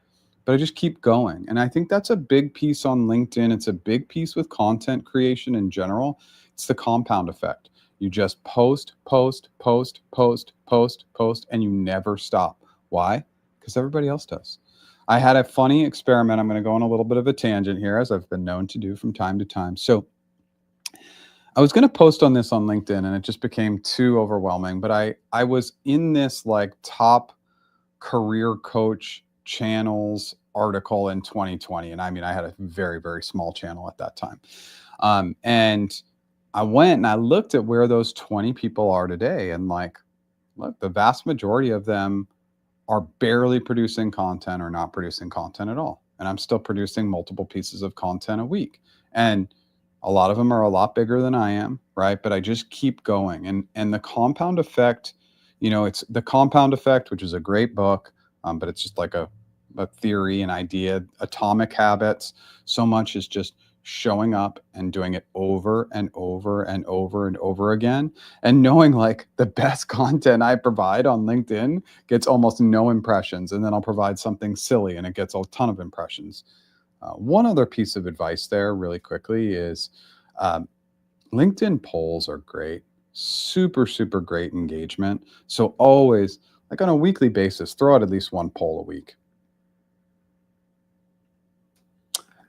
but I just keep going. And I think that's a big piece on LinkedIn. It's a big piece with content creation in general. It's the compound effect. You just post, post, post, post, post, post, and you never stop. Why? Because everybody else does. I had a funny experiment. I'm going to go on a little bit of a tangent here, as I've been known to do from time to time. So I was going to post on this on LinkedIn and it just became too overwhelming. But I was in this like top career coach channels article in 2020. And I mean, I had a very, very small channel at that time. And I went and I looked at where those 20 people are today. And like, look, the vast majority of them are barely producing content or not producing content at all. And I'm still producing multiple pieces of content a week. And a lot of them are a lot bigger than I am, right? But I just keep going. And the compound effect, it's the compound effect, which is a great book, but it's just like a theory, an idea, atomic habits. So much is just showing up and doing it over and over and over and over again. And knowing like the best content I provide on LinkedIn gets almost no impressions. And then I'll provide something silly and it gets a ton of impressions. One other piece of advice there, really quickly, is LinkedIn polls are great, super, super great engagement. So always, like on a weekly basis, throw out at least one poll a week.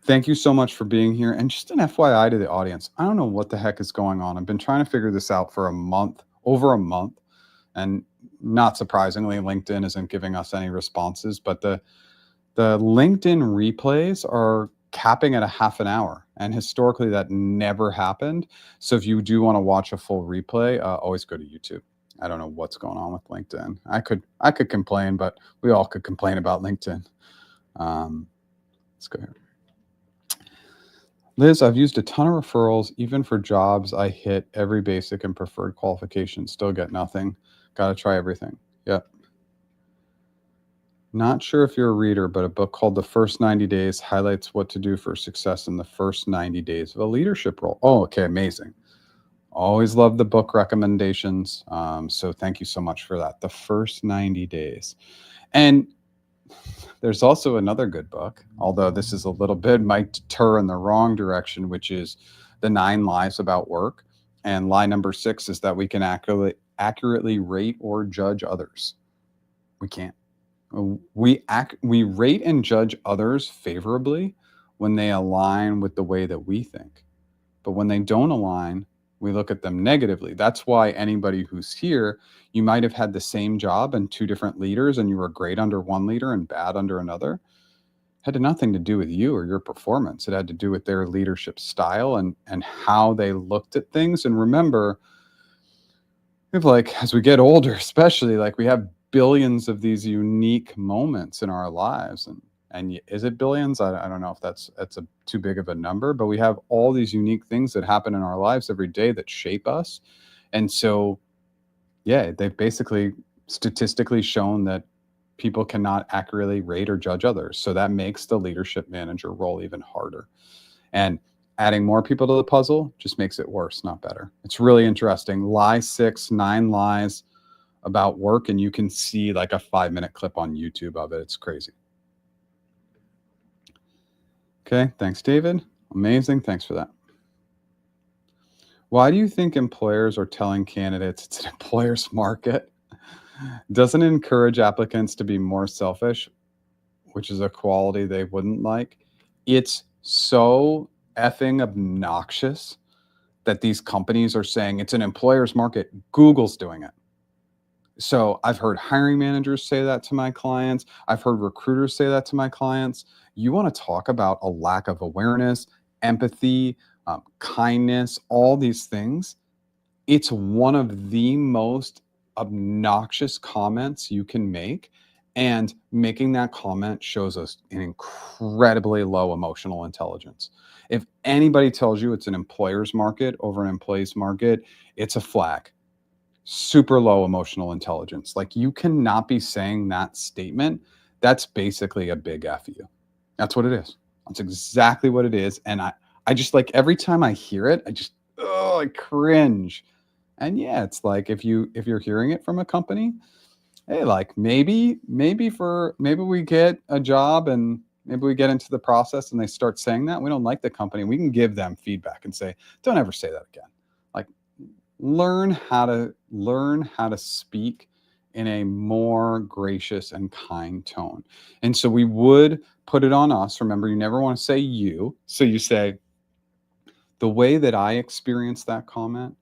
Thank you so much for being here. And just an FYI to the audience, I don't know what the heck is going on. I've been trying to figure this out for a month, over a month. And not surprisingly, LinkedIn isn't giving us any responses, but the LinkedIn replays are capping at a half an hour. And historically, that never happened. So if you do want to watch a full replay, always go to YouTube. I don't know what's going on with LinkedIn. I could complain, but we all could complain about LinkedIn. Let's go here. Liz, I've used a ton of referrals, even for jobs I hit every basic and preferred qualification, still get nothing. Got to try everything. Yep. Not sure if you're a reader, but a book called The First 90 Days highlights what to do for success in the first 90 days of a leadership role. Oh, okay, amazing. Always love the book recommendations. So thank you so much for that. The First 90 Days. And there's also another good book, although this is a little bit might deter in the wrong direction, which is The 9 Lies About Work. And lie number 6 is that we can accurately rate or judge others. We can't. We rate and judge others favorably when they align with the way that we think. But when they don't align, we look at them negatively. That's why anybody who's here, you might have had the same job and 2 different leaders, and you were great under one leader and bad under another. It had nothing to do with you or your performance. It had to do with their leadership style and how they looked at things. And remember, if as we get older, especially, we have billions of these unique moments in our lives. And is it billions? I don't know if that's too big of a number, but we have all these unique things that happen in our lives every day that shape us. And so, yeah, they've basically statistically shown that people cannot accurately rate or judge others. So that makes the leadership manager role even harder. And adding more people to the puzzle just makes it worse, not better. It's really interesting. Lie 6, 9 lies about work, and you can see a 5-minute clip on YouTube of it. It's crazy. Okay, thanks, David. Amazing. Thanks for that. Why do you think employers are telling candidates it's an employer's market? Doesn't it encourage applicants to be more selfish, which is a quality they wouldn't like? It's so effing obnoxious that these companies are saying it's an employer's market. Google's doing it. So I've heard hiring managers say that to my clients. I've heard recruiters say that to my clients. You want to talk about a lack of awareness, empathy, kindness, all these things. It's one of the most obnoxious comments you can make. And making that comment shows us an incredibly low emotional intelligence. If anybody tells you it's an employer's market over an employee's market, it's a flag. Super low emotional intelligence. You cannot be saying that statement. That's basically a big F you. That's what it is. That's exactly what it is. And I just every time I hear it, I cringe. And yeah, it's if you're hearing it from a company, hey, maybe we get a job and maybe we get into the process and they start saying that we don't like the company, we can give them feedback and say, don't ever say that again. Learn how to speak in a more gracious and kind tone. And so we would put it on us. Remember, you never want to say you. So you say, the way that I experience that comment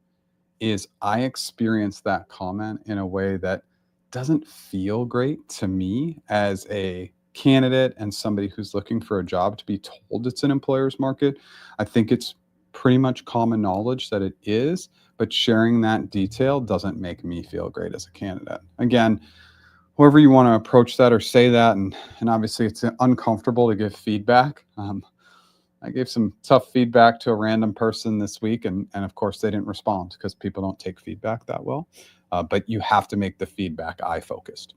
is I experience that comment in a way that doesn't feel great to me as a candidate and somebody who's looking for a job to be told it's an employer's market. I think it's pretty much common knowledge that it is, but sharing that detail doesn't make me feel great as a candidate. Again, however you want to approach that or say that, and obviously it's uncomfortable to give feedback. I gave some tough feedback to a random person this week, and of course they didn't respond because people don't take feedback that well. But you have to make the feedback eye-focused.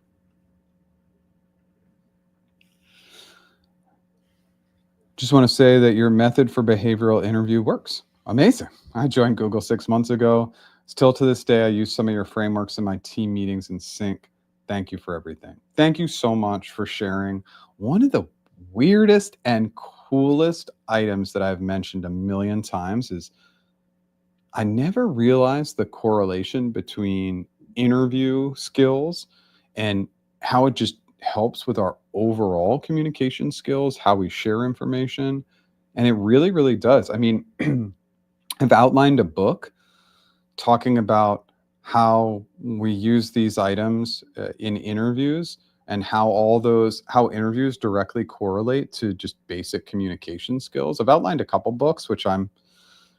Just want to say that your method for behavioral interview works. Amazing. I joined Google 6 months ago. Still to this day, I use some of your frameworks in my team meetings and sync. Thank you for everything. Thank you so much for sharing one of the weirdest and coolest items that I've mentioned a million times is I never realized the correlation between interview skills and how it just helps with our overall communication skills, how we share information. And it really, really does. I mean, I've outlined a book talking about how we use these items in interviews and how interviews directly correlate to just basic communication skills. I've outlined a couple books, which I'm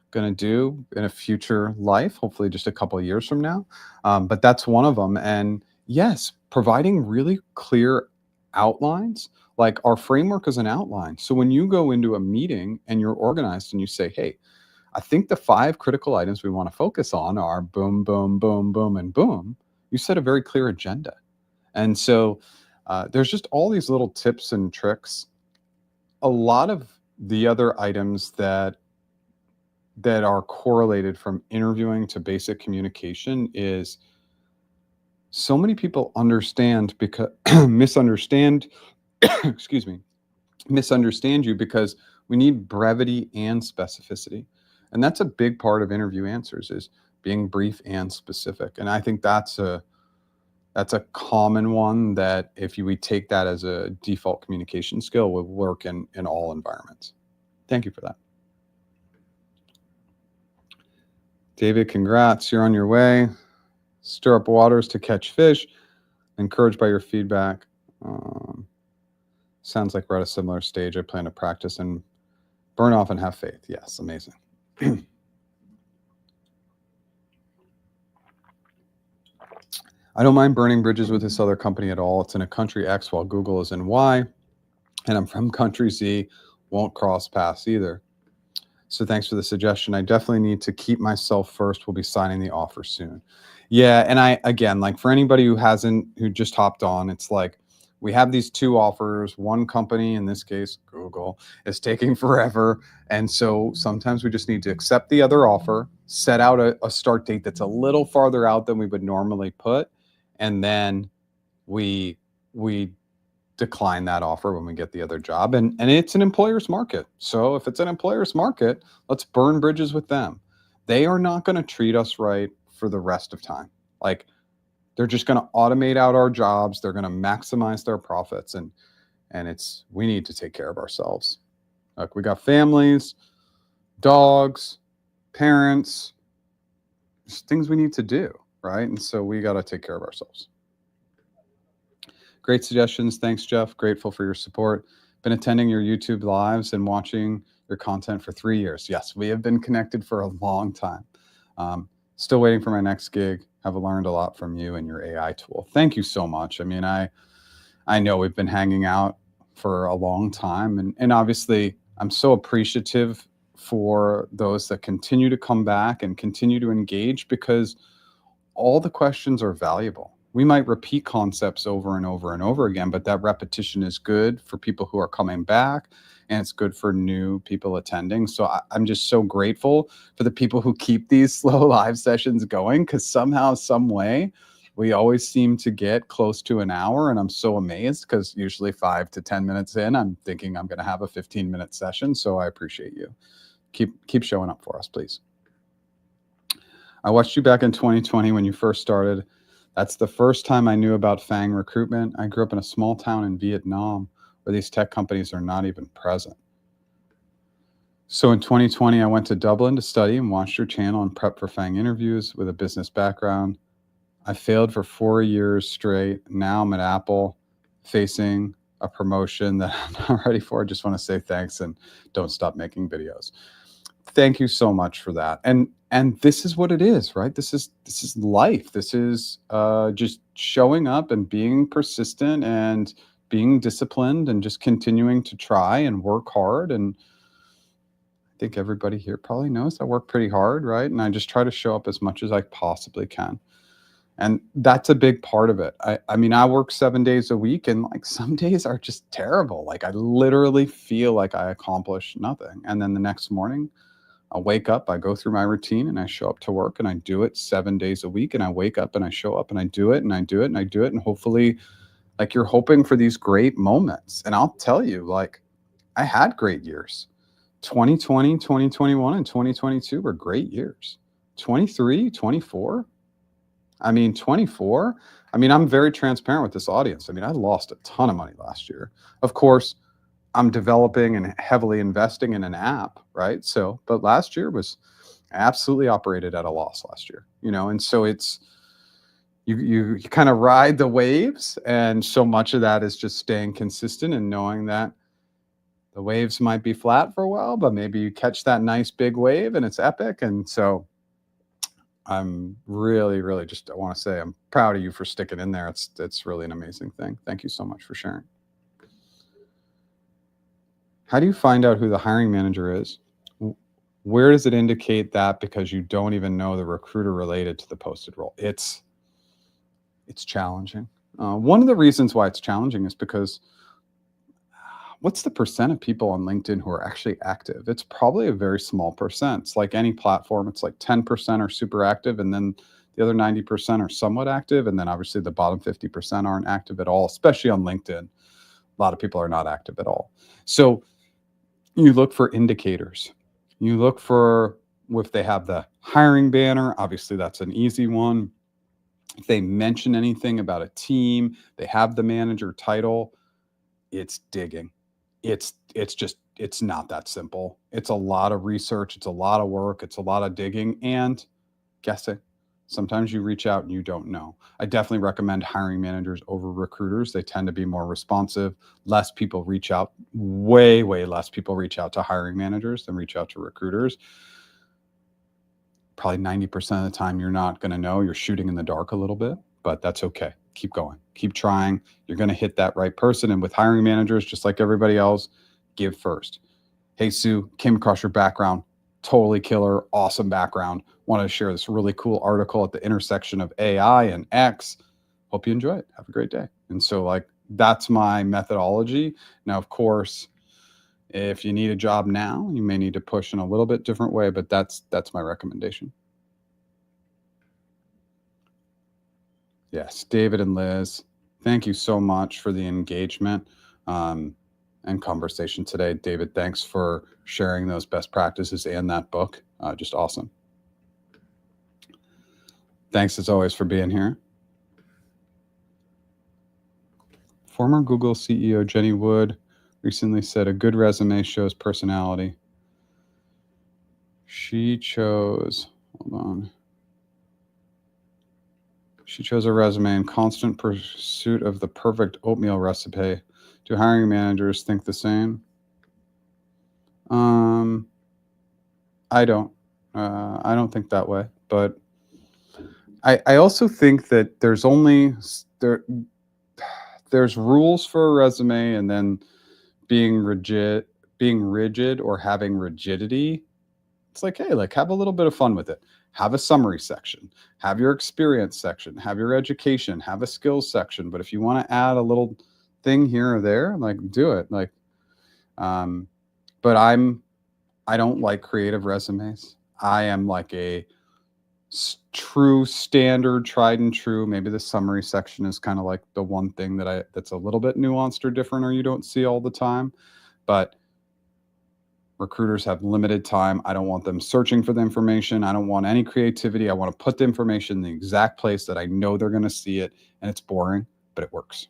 going to do in a future life, hopefully just a couple of years from now. But that's one of them. And yes, providing really clear outlines, like our framework is an outline. So when you go into a meeting and you're organized and you say, hey, I think the 5 critical items we want to focus on are boom, boom, boom, boom, and boom, you set a very clear agenda. And so there's just all these little tips and tricks. A lot of the other items that are correlated from interviewing to basic communication is so many people misunderstand excuse me, misunderstand you because we need brevity and specificity. And that's a big part of interview answers, is being brief and specific. And I think that's a common one that if we take that as a default communication skill, will work in all environments. Thank you for that. David, congrats. You're on your way. Stir up waters to catch fish. Encouraged by your feedback. Sounds like we're at a similar stage. I plan to practice and burn off and have faith. Yes, amazing. I don't mind burning bridges with this other company at all. It's in a country X while Google is in Y, and I'm from country Z. Won't cross paths either. So thanks for the suggestion. I definitely need to keep myself first. We'll be signing the offer soon. Yeah, and again, like for anybody who just hopped on, it's like we have these 2 offers. One company, in this case, Google, is taking forever. And so sometimes we just need to accept the other offer, set out a start date that's a little farther out than we would normally put, and then we decline that offer when we get the other job. And it's an employer's market. So if it's an employer's market, let's burn bridges with them. They are not going to treat us right for the rest of time. Like, they're just going to automate out our jobs. They're going to maximize their profits. And we need to take care of ourselves. Like, we got families, dogs, parents, just things we need to do, right? And so we got to take care of ourselves. Great suggestions. Thanks, Jeff. Grateful for your support. Been attending your YouTube lives and watching your content for 3 years. Yes, we have been connected for a long time. Still waiting for my next gig. Have learned a lot from you and your AI tool. Thank you so much. I mean, I know we've been hanging out for a long time, and obviously I'm so appreciative for those that continue to come back and continue to engage, because all the questions are valuable. We might repeat concepts over and over and over again, but that repetition is good for people who are coming back, and it's good for new people attending. So I'm just so grateful for the people who keep these slow live sessions going, because somehow, some way, we always seem to get close to an hour. And I'm so amazed, because usually 5 to 10 minutes in, I'm thinking I'm going to have a 15-minute session. So I appreciate you. Keep showing up for us, please. I watched you back in 2020 when you first started. That's the first time I knew about FANG recruitment. I grew up in a small town in Vietnam where these tech companies are not even present. So in 2020, I went to Dublin to study and watched your channel and prep for FANG interviews with a business background. I failed for 4 years straight. Now I'm at Apple facing a promotion that I'm not ready for. I just want to say thanks and don't stop making videos. Thank you so much for that. And this is what it is, right? This is life. This is just showing up and being persistent and being disciplined and just continuing to try and work hard. And I think everybody here probably knows I work pretty hard, right? And I just try to show up as much as I possibly can. And that's a big part of it. I mean, I work 7 days a week, and like some days are just terrible. Like, I literally feel like I accomplished nothing. And then the next morning, I wake up, I go through my routine, and I show up to work, and I do it 7 days a week. And I wake up and I show up and I do it and I do it and I do it. And hopefully, like, you're hoping for these great moments. And I'll tell you, like, I had great years. 2020, 2021, and 2022 were great years. 23, 24. I mean, 24. I mean, I'm very transparent with this audience. I mean, I lost a ton of money last year. Of course, I'm developing and heavily investing in an app, right? So, but last year was absolutely operated at a loss last year, you know? And so it's you kind of ride the waves, and so much of that is just staying consistent and knowing that the waves might be flat for a while, but maybe you catch that nice big wave and it's epic. And so I'm really, really just I want to say I'm proud of you for sticking in there. It's really an amazing thing. Thank you so much for sharing. How do you find out who the hiring manager is? Where does it indicate that because you don't even know the recruiter related to the posted role? It's challenging. One of the reasons why it's challenging is because what's the percent of people on LinkedIn who are actually active? It's probably a very small percent. It's like any platform. It's like 10% are super active, and then the other 90% are somewhat active. And then obviously the bottom 50% aren't active at all, especially on LinkedIn. A lot of people are not active at all. So you look for indicators. You look for if they have the hiring banner. Obviously, that's an easy one. If they mention anything about a team, they have the manager title, it's digging. It's not that simple. It's a lot of research, it's a lot of work, it's a lot of digging and guessing. Sometimes you reach out and you don't know. I definitely recommend hiring managers over recruiters. They tend to be more responsive. Less people reach out, way less people reach out to hiring managers than reach out to recruiters. Probably 90% of the time you're not going to know. You're shooting in the dark a little bit, but that's okay. Keep going. Keep trying. You're going to hit that right person. And with hiring managers, just like everybody else, give first. Hey, Sue, came across your background. Totally killer. Awesome background. Wanted to share this really cool article at the intersection of AI and X. Hope you enjoy it. Have a great day. And so, like, that's my methodology. Now, of course, if you need a job now, you may need to push in a little bit different way, but that's my recommendation. Yes, David and Liz, thank you so much for the engagement and conversation today. David, thanks for sharing those best practices and that book. Just awesome. Thanks as always for being here. Former Google CEO Jenny Wood recently said a good resume shows personality. She chose a resume in constant pursuit of the perfect oatmeal recipe. Do hiring managers think the same? I don't. I don't think that way. But I also think that there's rules for a resume, and then being rigid or having rigidity. It's like, hey, like have a little bit of fun with it. Have a summary section, have your experience section, have your education, have a skills section. But if you want to add a little thing here or there, like do it. Like, but I don't like creative resumes. I am like a true standard, tried and true. Maybe the summary section is kind of like the one thing that's a little bit nuanced or different, or you don't see all the time. But recruiters have limited time. I don't want them searching for the information. I don't want any creativity. I want to put the information in the exact place that I know they're going to see it. And it's boring, but it works.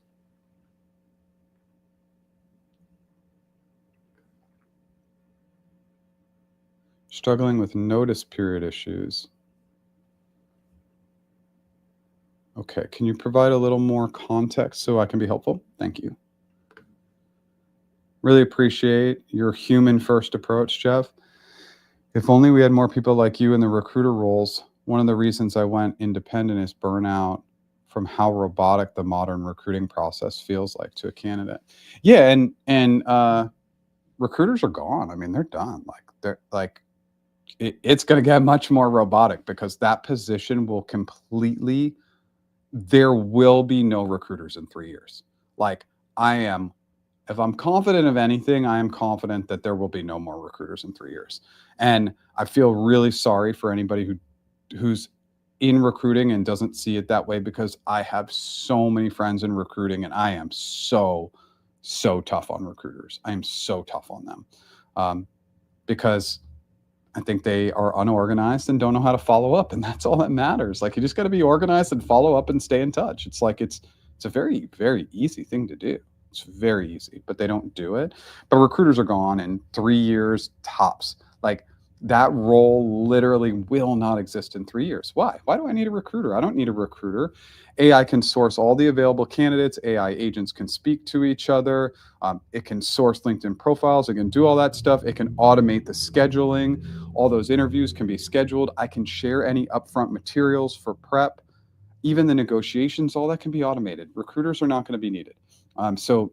Struggling with notice period issues. Okay, can you provide a little more context so I can be helpful? Thank you. Really appreciate your human first approach, Jeff. If only we had more people like you in the recruiter roles. One of the reasons I went independent is burnout from how robotic the modern recruiting process feels like to a candidate. Yeah, and recruiters are gone. I mean, they're done. It's going to get much more robotic because that position will completely. There will be no recruiters in 3 years. Like I am. If I'm confident of anything, I am confident that there will be no more recruiters in 3 years. And I feel really sorry for anybody who's in recruiting and doesn't see it that way, because I have so many friends in recruiting and I am so tough on recruiters. I am so tough on them because I think they are unorganized and don't know how to follow up. And that's all that matters. Like, you just got to be organized and follow up and stay in touch. It's like, it's a very, very easy thing to do. It's very easy, but they don't do it. But recruiters are gone in 3 years tops. Like, That role literally will not exist in 3 years. Why? Why do I need a recruiter? I don't need a recruiter. AI can source all the available candidates. AI agents can speak to each other. It can source LinkedIn profiles. It can do all that stuff. It can automate the scheduling. All those interviews can be scheduled. I can share any upfront materials for prep. Even the negotiations, all that can be automated. Recruiters are not going to be needed. So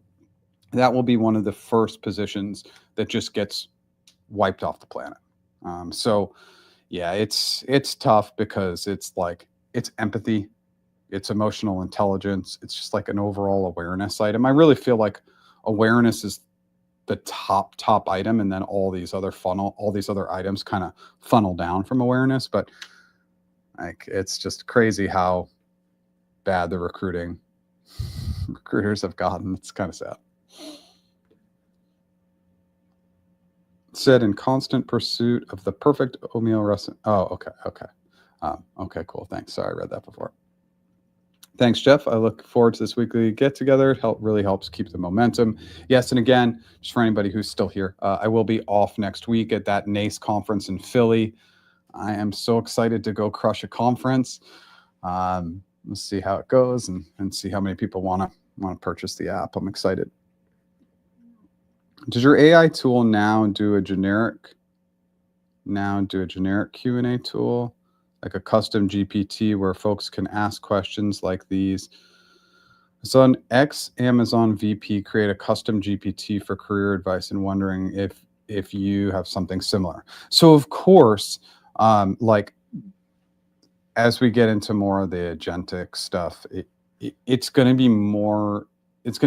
that will be one of the first positions that just gets wiped off the planet. So yeah, it's tough because it's like it's empathy, it's emotional intelligence, it's just like an overall awareness item. I really feel like awareness is the top item, and then all these other items kind of funnel down from awareness. But like it's just crazy how bad the recruiters have gotten. It's kind of sad. Said in constant pursuit of the perfect oatmeal recipe. Oh, okay. Okay, cool. Thanks. Sorry, I read that before. Thanks, Jeff. I look forward to this weekly get together. It really helps keep the momentum. Yes, and again, just for anybody who's still here, I will be off next week at that NACE conference in Philly. I am so excited to go crush a conference. Let's see how it goes and see how many people want to purchase the app. I'm excited. Does your AI tool now do a generic Q&A tool, like a custom GPT where folks can ask questions like these? So an ex-Amazon VP create a custom GPT for career advice and wondering if you have something similar. So of course, like as we get into more of the agentic stuff, it's going to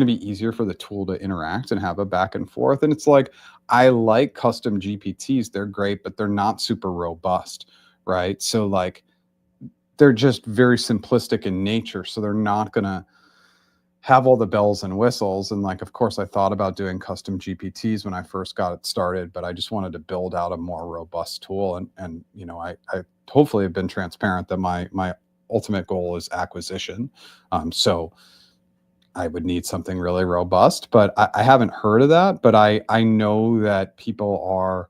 be easier for the tool to interact and have a back and forth. And it's like, I like custom GPTs. They're great, but they're not super robust, right? So like, they're just very simplistic in nature. So they're not going to have all the bells and whistles. And like, of course, I thought about doing custom GPTs when I first got it started, but I just wanted to build out a more robust tool. And you know, I hopefully have been transparent that my ultimate goal is acquisition. So I would need something really robust, but I haven't heard of that. But I know that people are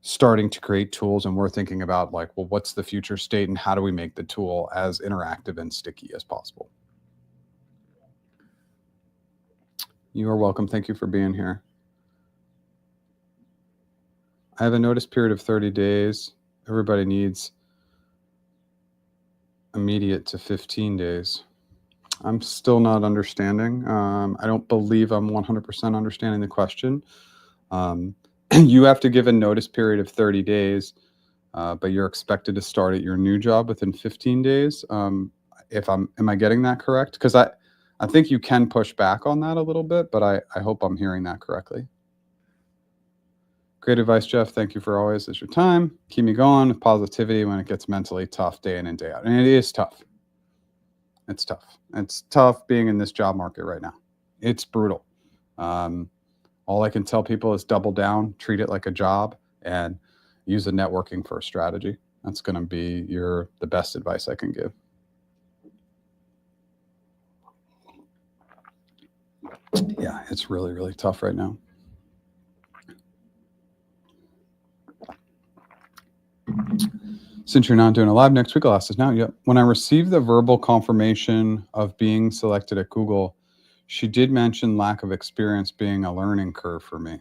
starting to create tools, and we're thinking about like, well, what's the future state and how do we make the tool as interactive and sticky as possible? You are welcome. Thank you for being here. I have a notice period of 30 days. Everybody needs immediate to 15 days. I'm still not understanding. I don't believe I'm 100% understanding the question. You have to give a notice period of 30 days, but you're expected to start at your new job within 15 days. Am I getting that correct? Because I think you can push back on that a little bit, but I hope I'm hearing that correctly. Great advice, Jeff. Thank you for always as your time. Keep me going with positivity when it gets mentally tough day in and day out. And it is tough. It's tough. It's tough being in this job market right now. It's brutal. All I can tell people is double down, treat it like a job, and use a networking first strategy. That's going to be the best advice I can give. Yeah, it's really, really tough right now. Since you're not doing a live next week, I'll ask this now. Yeah. When I received the verbal confirmation of being selected at Google, she did mention lack of experience being a learning curve for me.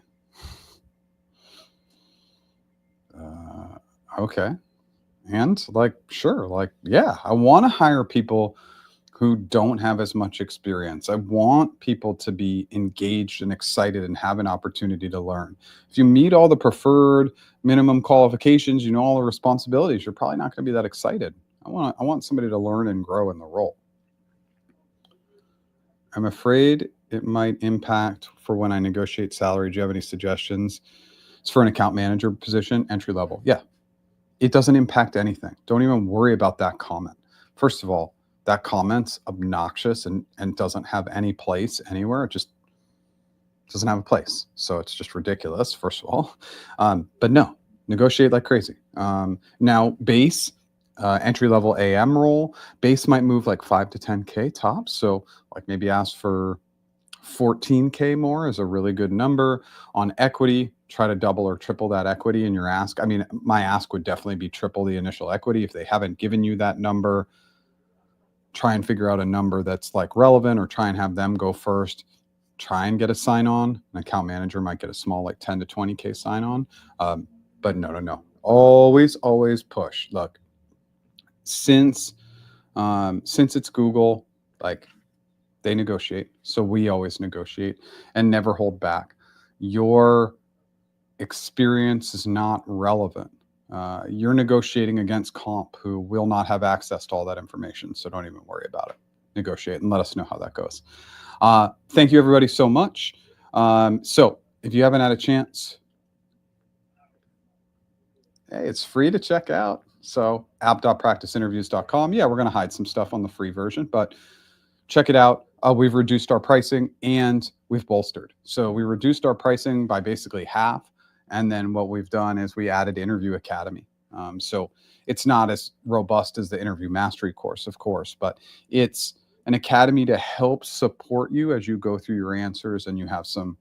Okay. And like, sure, like, yeah, I want to hire people who don't have as much experience. I want people to be engaged and excited and have an opportunity to learn. If you meet all the preferred minimum qualifications, you know all the responsibilities, you're probably not going to be that excited. I want somebody to learn and grow in the role. I'm afraid it might impact for when I negotiate salary. Do you have any suggestions? It's for an account manager position, entry level. Yeah, it doesn't impact anything. Don't even worry about that comment. First of all, that comment's obnoxious and doesn't have any place anywhere. It just doesn't have a place. So it's just ridiculous, first of all. But no, negotiate like crazy. Now, base, entry-level AM role, base might move like 5 to 10K tops. So like maybe ask for 14K more is a really good number. On equity, try to double or triple that equity in your ask. I mean, my ask would definitely be triple the initial equity. If they haven't given you that number, try and figure out a number that's like relevant, or try and have them go first. Try and get a sign on. An account manager might get a small, like 10 to 20K sign on. But no. Always push. Look, since it's Google, like, they negotiate. So we always negotiate and never hold back. Your experience is not relevant. You're negotiating against comp who will not have access to all that information. So don't even worry about it. Negotiate and let us know how that goes. Thank you, everybody, so much. So if you haven't had a chance, hey, it's free to check out. So app.practiceinterviews.com. Yeah, we're going to hide some stuff on the free version, but check it out. We've reduced our pricing and we've bolstered. So we reduced our pricing by basically half. And then what we've done is we added Interview Academy. So it's not as robust as the Interview Mastery course, of course, but it's an academy to help support you as you go through your answers and you have some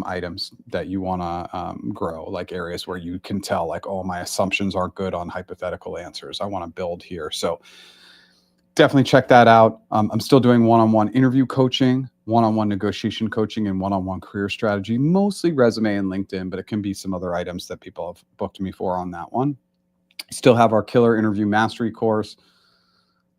items that you want to grow, like areas where you can tell, like, oh, my assumptions aren't good on hypothetical answers. I want to build here. So definitely check that out. I'm still doing one-on-one interview coaching, one-on-one negotiation coaching, and one-on-one career strategy, mostly resume and LinkedIn, but it can be some other items that people have booked me for on that one. Still have our Killer Interview Mastery course.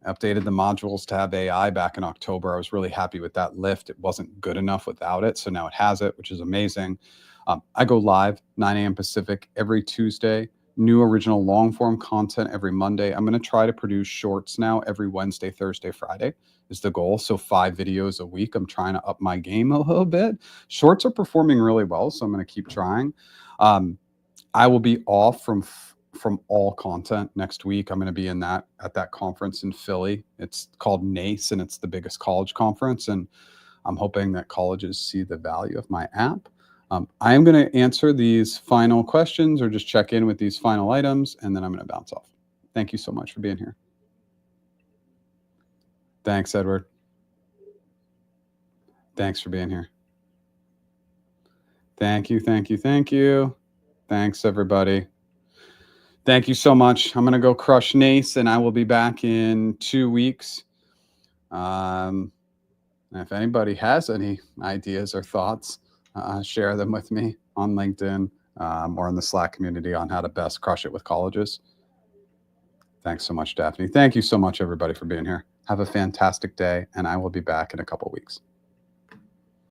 Updated the modules to have AI back in October. I was really happy with that lift. It wasn't good enough without it, so now it has it, which is amazing. I go live 9 a.m. Pacific every Tuesday. New original long form content every Monday. I'm going to try to produce shorts now every Wednesday, Thursday, Friday is the goal. So 5 videos a week. I'm trying to up my game a little bit. Shorts are performing really well, so I'm going to keep trying. I will be off from all content next week. I'm going to be at that conference in Philly. It's called NACE, and it's the biggest college conference. And I'm hoping that colleges see the value of my app. I am going to answer these final questions or just check in with these final items, and then I'm going to bounce off. Thank you so much for being here. Thanks, Edward. Thanks for being here. Thank you. Thanks, everybody. Thank you so much. I'm going to go crush NACE, and I will be back in 2 weeks. If anybody has any ideas or thoughts, share them with me on LinkedIn or in the Slack community on how to best crush it with colleges. Thanks so much, Daphne. Thank you so much, everybody, for being here. Have a fantastic day, and I will be back in a couple weeks.